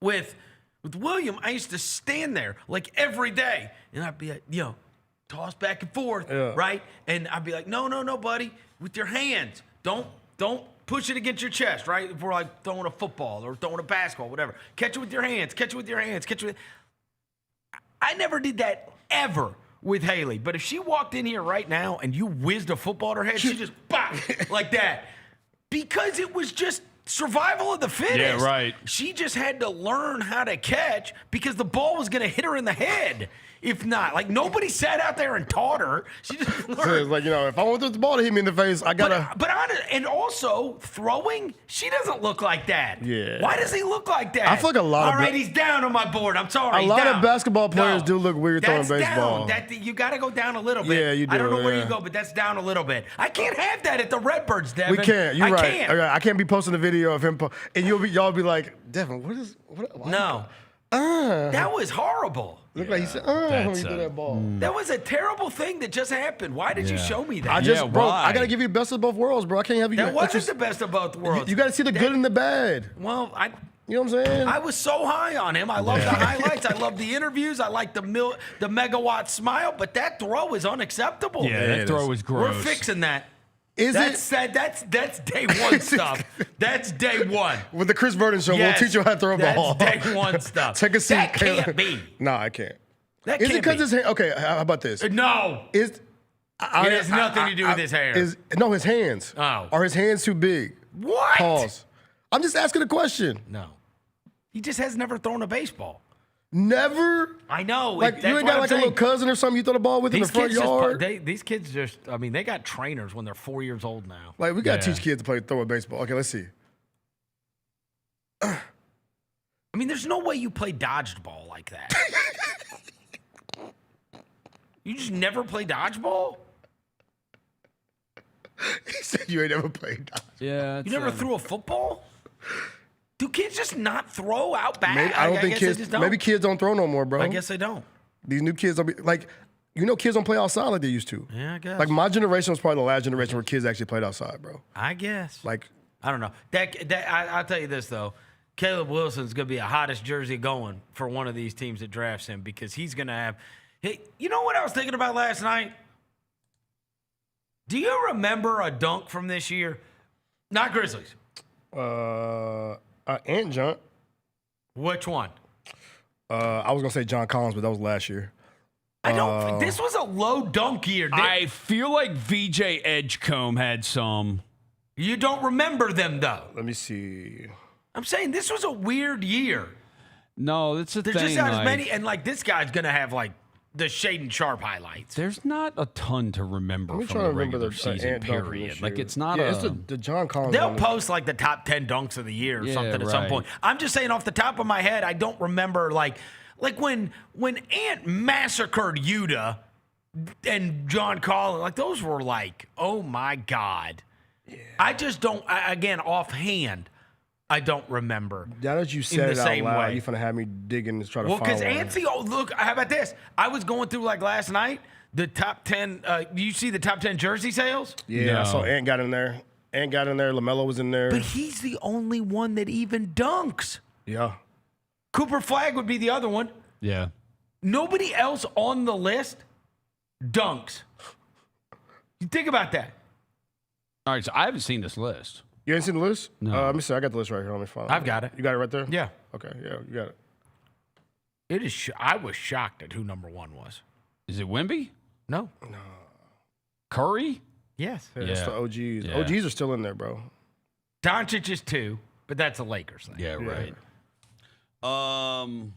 with William, I used to stand there every day, and I'd be toss back and forth, right? And I'd be like, no, buddy, with your hands. Don't push it against your chest, right? If we're throwing a football or throwing a basketball, whatever. Catch it with your hands. Catch it with your hands. I never did that ever with Haley, but if she walked in here right now and you whizzed a football at her head, she just bop like that because it was just survival of the fittest. Yeah, right. She just had to learn how to catch because the ball was going to hit her in the head. If not, nobody sat out there and taught her. She just learned. So if I want the ball to hit me in the face, I gotta. And also throwing, she doesn't look like that. Yeah. Why does he look like that? I feel like a lot. All right, he's down on my board. I'm sorry. A lot of basketball players do look weird throwing baseball. You got to go down a little bit. Yeah, you do. I don't know where you go, but that's down a little bit. I can't have that at the Redbirds, Devin. We can't. You're right. Can't. I can't be posting a video of him, and y'all be like, Devin, what? No. That was horrible. Looked like he said, when he threw that ball. That was a terrible thing that just happened. Why did you show me that? I got to give you the best of both worlds, bro. I can't have you. That wasn't the best of both worlds. You got to see the good and the bad. Well, you know what I'm saying? I was so high on him. I love the highlights. I love the interviews. I like the megawatt smile, but that throw is unacceptable. Yeah, that throw was gross. We're fixing that. That's day one stuff. That's day one. With the Chris Vernon show, we'll teach you how to throw a ball. That's day one stuff. Take a seat. That can't be. No, I can't. That is can't it because be. his hair? Okay, how about this? No. It has nothing to do with his hair. His hands. Oh. Are his hands too big? What? Pause. I'm just asking a question. No. He just has never thrown a baseball. Never? I know. You ain't got a little cousin or something you throw the ball with in the front yard? These kids they got trainers when they're 4 years old now. We got to teach kids to throw a baseball. Okay, let's see. There's no way you play dodgeball like that. You just never play dodgeball? He said you ain't never played dodgeball. Yeah. You never threw a football? Do kids just not throw out back? I don't think kids. Maybe kids don't throw no more, bro. I guess they don't. These new kids don't be kids don't play outside like they used to. Yeah, I guess. My generation was probably the last generation where kids actually played outside, bro. I guess. I don't know. I'll tell you this though. Caleb Wilson's gonna be a hottest jersey going for one of these teams that drafts him because he's gonna have. Hey, you know what I was thinking about last night? Do you remember a dunk from this year? Not Grizzlies. Ant John. Which one? I was gonna say John Collins, but that was last year. I don't. This was a low dunk year. I feel like VJ Edgecombe had some. You don't remember them though. Let me see. I'm saying this was a weird year. No, that's the thing. There's just not as many, and this guy's gonna have the Shaden Sharp highlights. There's not a ton to remember from the regular season period. It's not it's the John Collins. They'll post the top 10 dunks of the year or something at some point. I'm just saying off the top of my head, I don't remember when Ant massacred Utah and John Collins. Those were oh my God. Yeah. I just don't. Again, offhand, I don't remember. Now that you said it out loud, you're gonna have me digging to try to find one. Well, because Anthony, look, how about this? I was going through last night, the top 10. You see the top 10 jersey sales? Yeah, no. I saw Ant got in there. LaMelo was in there. But he's the only one that even dunks. Yeah. Cooper Flagg would be the other one. Yeah. Nobody else on the list dunks. You think about that. All right, so I haven't seen this list. You ain't seen the list? No. Let me see. I got the list right here. Let me find it. I've got it. You got it right there? Yeah. Okay, yeah, you got it. It is. I was shocked at who number 1 was. Is it Wemby? No. Curry? Yes. Yeah, it's the OGs. Yeah. OGs are still in there, bro. Doncic is 2, but that's a Lakers thing. Yeah, right. So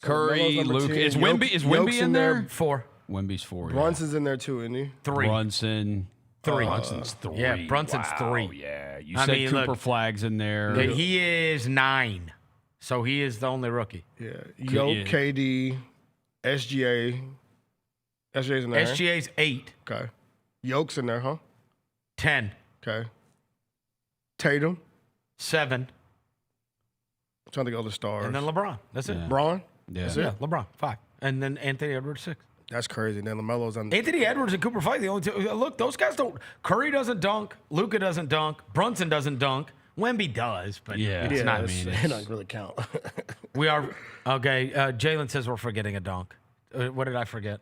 Curry, Melo's number Luke. 10. Is Wemby in there? 4. Wemby's 4. Brunson's in there too, isn't he? 3. Brunson. 3. Brunson's 3. Yeah, Brunson's Wow, 3. Yeah, you I said mean, Cooper look, Flagg's in there. He is 9, so he is the only rookie. Yeah. Yoke, KD, SGA. SGA's in there. SGA's 8. Okay. Yoke's in there, huh? 10. Okay. Tatum. 7. I'm trying to think of other stars. And then LeBron. That's it. Braun? Yeah. That's Yeah, it? LeBron, 5. And then Anthony Edwards, 6. That's crazy. Then LaMelo's on. Anthony Edwards and Cooper Flag, the only two. Look, those guys don't. Curry doesn't dunk. Luka doesn't dunk. Brunson doesn't dunk. Wemby does, but it's not. It doesn't really count. We are okay. Jaylon says we're forgetting a dunk. What did I forget?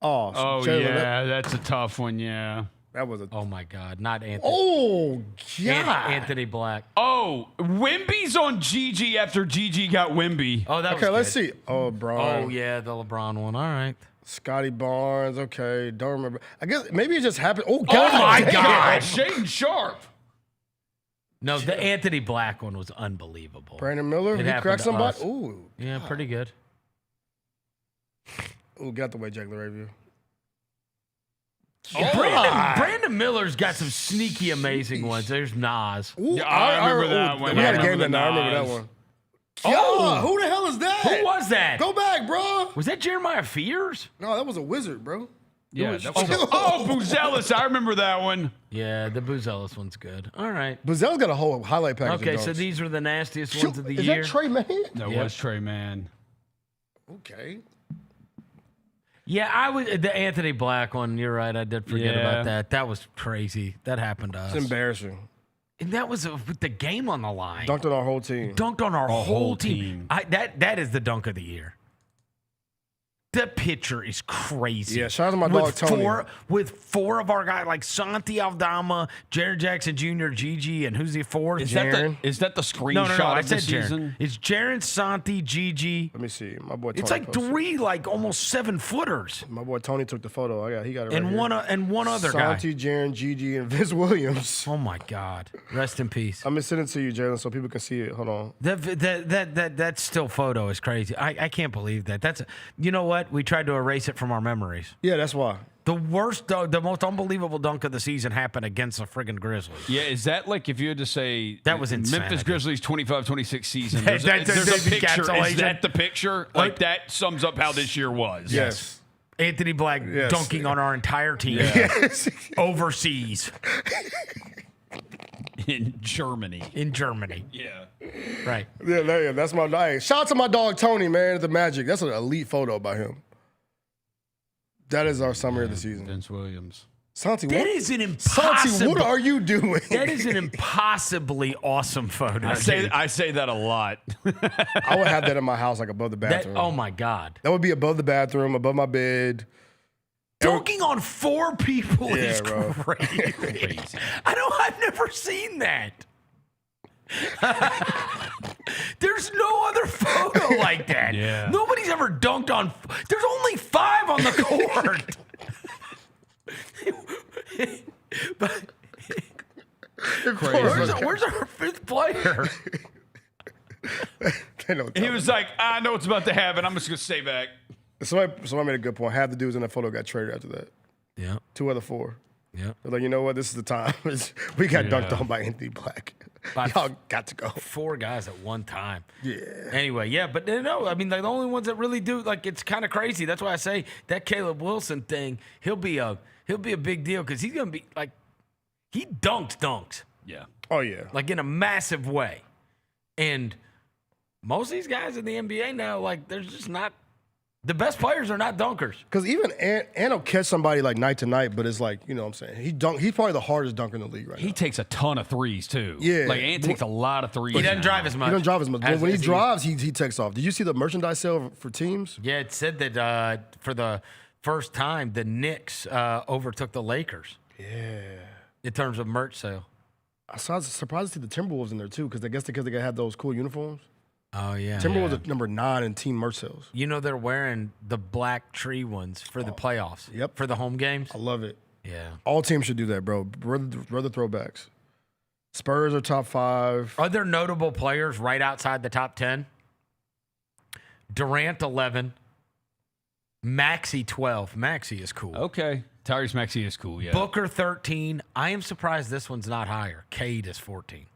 Oh, Jaylen, yeah, that's a tough one. Yeah, that was a. Oh my God, not Anthony. Oh God, Anthony Black. Oh, Wemby's on Gigi after Gigi got Wemby. Oh, that okay. was Let's good. see. Oh, Brian. Oh yeah, the LeBron one. All right. Scotty Barnes. Okay, don't remember. I guess maybe it just happened. Oh Oh God! my damn. God. Shaden Sharp. No, the Anthony Black one was unbelievable. Brandon Miller. It He happened cracked to somebody. us. Ooh. Yeah, pretty good. Ooh, got the way Jack LaRavia. Brandon Miller's got some sneaky, amazing ones. There's Nas. Ooh, Yeah, I remember that one. We had a I game remember that night. I remember that Nas. one. Oh, who the hell is that? Who was that? Go back, bro. Was that Jeremiah Fears? No, that was a wizard, bro. Yeah, that was Buzelis. I remember that one. Yeah, the Buzelis one's good. All right. Buzel's got a whole highlight package. Okay, of so dunks. these are the nastiest ones of the is year. that Trey Mann? That Yep. was Trey Mann. Okay. Yeah, I was the Anthony Black one. You're right. I did forget Yeah. about that. That was crazy. That happened to us. It's embarrassing. And that was with the game on the line. Dunked on our whole team. Dunked on our Our whole whole team. team. That is the dunk of the year. The picture is crazy. Yeah, shout out to my dog Tony. With 4 of our guys, like Santi Aldama, Jared Jackson Jr., Gigi, and who's the 4th? Is that the screenshot No, I of the said Jaren. season? It's Jared, Santi, Gigi. Let me see. My boy Tony. It's like posted. 3, like almost 7-footers. My boy Tony took the photo. He got it right And here. one other guy. Santi, Jaren, Gigi, and Vince Williams. Oh my God! Rest in peace. I'm gonna send it to you, Jalen, so people can see it. Hold on. That still photo is crazy. I can't believe that. You know what? We tried to erase it from our memories. Yeah, that's why. The worst, the most unbelievable dunk of the season happened against the friggin' Grizzlies. Yeah, is that like if you had to say That was Memphis insanity. Grizzlies 25-26 season? That- There's that's a picture. Is encapsulation. that the picture? Like that sums up how this year was. Yes. Anthony Black Yes. dunking on our entire team Yes. overseas In Germany. Yeah. Right. Yeah, that's my dog. Hey, shout out to my dog Tony, man, at the Magic. That's an elite photo by him. That is our summary of the season. Vince Williams. Santi, That what? is an impossible. Santi, what are you doing? That is an impossibly awesome photo. I say that a lot. I would have that in my house, like above the bathroom. Oh my God. That would be above the bathroom, above my bed. Dunking on 4 people is bro. crazy. I've never seen that. There's no other photo like that. Yeah. Nobody's ever dunked on. There's only 5 on the court. But where's our 5th player? He was like, I know what's about to happen. I'm just going to stay back. Somebody made a good point. Half the dudes in that photo got traded after that. Yeah. 2 out of 4. Yeah. They're like, you know what? This is the time. We got dunked on by Anthony Black. Y'all got to go. 4 guys at one time. Yeah. Anyway, yeah, but no, I mean, the only ones that really do, like, it's kind of crazy. That's why I say that Caleb Wilson thing, he'll be a big deal because he's gonna be like, he dunks. Yeah. Oh yeah. Like in a massive way, and most of these guys in the NBA now, like, there's just not The best players are not dunkers. Because even Ant will catch somebody like night to night, but it's like, you know what I'm saying? He's probably the hardest dunker in the league right now. He takes a ton of threes, too. Yeah. Like, Ant takes a lot of threes. He doesn't drive as much. He doesn't drive as much. As- when he as drives, he takes off. Did you see the merchandise sale for teams? Yeah, it said that for the first time, the Knicks overtook the Lakers. Yeah. In terms of merch sale. I was surprised to see the Timberwolves in there, too, because I guess because they have those cool uniforms. Oh, yeah. Timberwolves are number 9 in team merch sales. You know they're wearing the black tree ones for the playoffs. Yep. For the home games. I love it. Yeah. All teams should do that, bro. Brother throwbacks. Spurs are top 5. Are there notable players right outside the top 10? Durant, 11. Maxey, 12. Maxey is cool. Okay. Tyrese Maxey is cool, yeah. Booker, 13. I am surprised this one's not higher. Cade is 14.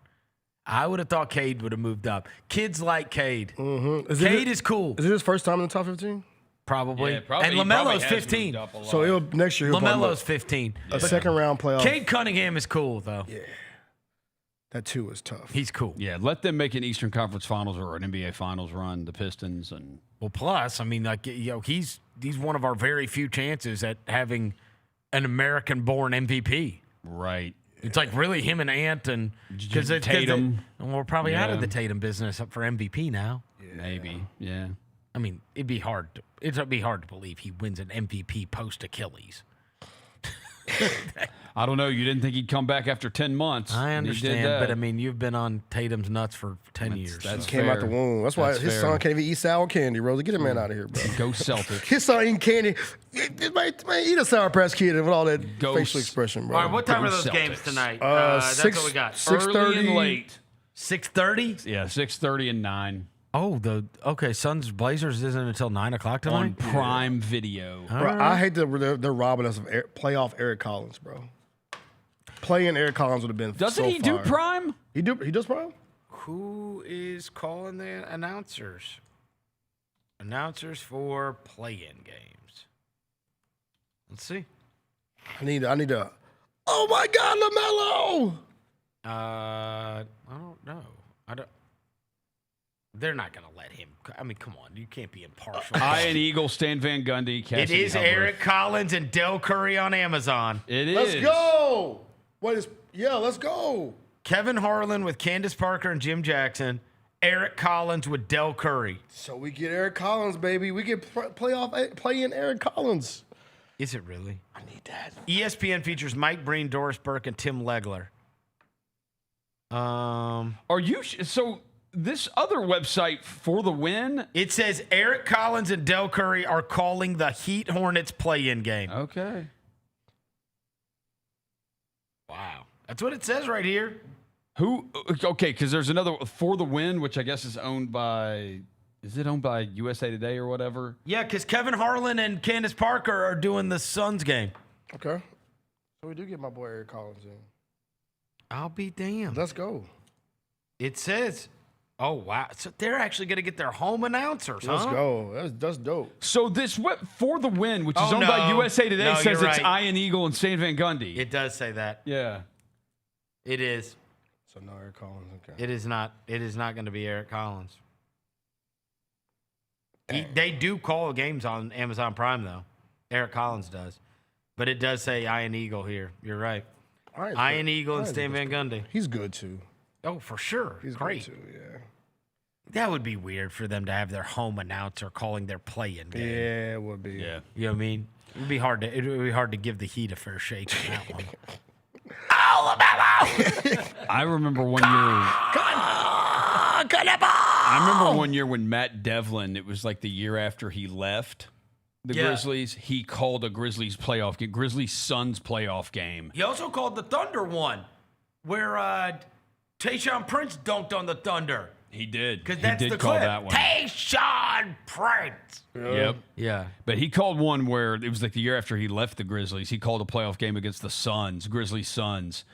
I would have thought Cade would have moved up. Kids like Cade. Mm-hmm. Cade is cool. Is it his first time in the top 15? Probably. Yeah, probably. And He probably LaMelo's has 15. moved up a lot. So next year he'll probably LaMelo's 15. a second round playoff. Cade Cunningham is cool, though. Yeah. That too is tough. He's cool. Yeah, let them make an Eastern Conference Finals or an NBA Finals run, the Pistons. And Well, plus, I mean, like, you know, he's one of our very few chances at having an American-born MVP. Right. It's like really him and Ant and because Tatum. We're probably out of Yeah. the Tatum business for MVP now. Maybe, yeah. I mean, it'd be hard to believe he wins an MVP post Achilles. I don't know. You didn't think he'd come back after 10 months. I and he did understand, that. but I mean, you've been on Tatum's nuts for 10 years. That's Came out the womb. That's why his son can't even eat sour candy, Rosie. Get a man out of here, bro. Go Celtics. His son eating candy. Man, eat a Sour Patch Kid with all that facial expression, bro. All right, what time Go are those Celtics. games tonight? That's Six- what we got. 6:30 Early and late. 6:30? Yeah, 6:30 and 9 Oh, okay. Suns Blazers isn't until 9 o'clock tonight. on Prime Video. Bro, I hate that they're robbing us of playoff Eric Collins, bro. Playing Eric Collins would have been Doesn't so he do fire. Prime? He does Prime? Who is calling the announcers? Announcers for play-in games. Let's see. I need a. Oh my God, LaMelo! I don't know. They're not going to let him. I mean, come on. You can't be impartial. Ian Eagle, Stan Van Gundy, It Cassidy is Hubbard. Eric Collins and Del Curry on Amazon. It is. Let's go! Let's go. Kevin Harlan with Candace Parker and Jim Jackson. Eric Collins with Del Curry. So we get Eric Collins, baby. We get play in Eric Collins. Is it really? I need that. ESPN features Mike Breen, Doris Burke, and Tim Legler. Are you so? This other website for the win. It says Eric Collins and Del Curry are calling the Heat Hornets play-in game. Okay. Wow. That's what it says right here. Who? Okay, because there's another for the win, which I guess is owned by. Is it owned by USA Today or whatever? Yeah, because Kevin Harlan and Candace Parker are doing the Suns game. Okay. So we do get my boy Eric Collins in. I'll be damned. Let's go. It says, oh, wow. So they're actually going to get their home announcers, Let's huh? go. That's dope. So this for the win, which is Oh, owned by no. USA Today, No, says you're it's right. Ian Eagle and Stan Van Gundy. It does say that. Yeah. It is. So no Eric Collins. Okay. It is not. It is not going to be Eric Collins. They do call games on Amazon Prime, though. Eric Collins does. But it does say Ian Eagle here. You're right. Ian Eagle and Stan Van Gundy. He's good, too. Oh, for sure. He's great. good, too, yeah. That would be weird for them to have their home announcer calling their play-in game. Yeah, it would be. Yeah. You know what I mean? It would be hard to give the Heat a fair shake in that one. I remember one year. I remember one year when Matt Devlin. It was like the year after he left the Grizzlies. He called a Grizzlies playoff game, Grizzlies Suns playoff game. He also called the Thunder one, where Tayshaun Prince dunked on the Thunder. He did. Because that's he did the call clip. that one. Tayshaun Prince. Yep. Yeah. But he called one where it was like the year after he left the Grizzlies. He called a playoff game against the Suns, Grizzlies Suns.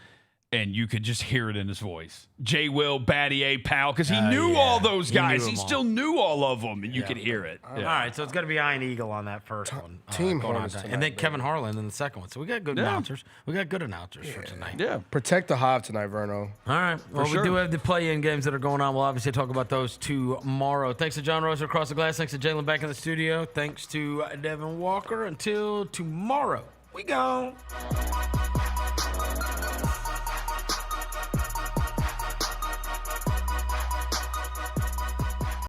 And you could just hear it in his voice. J. Will, Batty A. Powell, because he knew all those guys. He still knew all of them, and you could hear it. All right, so it's going to be Iron Eagle on that first one. Team going on Hornets tonight. tonight, And then Kevin Harlan in the second one. So we got good announcers. We got good announcers for tonight. Yeah. Protect the Hive tonight, Verno. All right. Well, we do have the play-in games that are going on. We'll obviously talk about those tomorrow. Thanks to John Roser across the glass. Thanks to Jaylon back in the studio. Thanks to Devin Walker. Until tomorrow, we gone.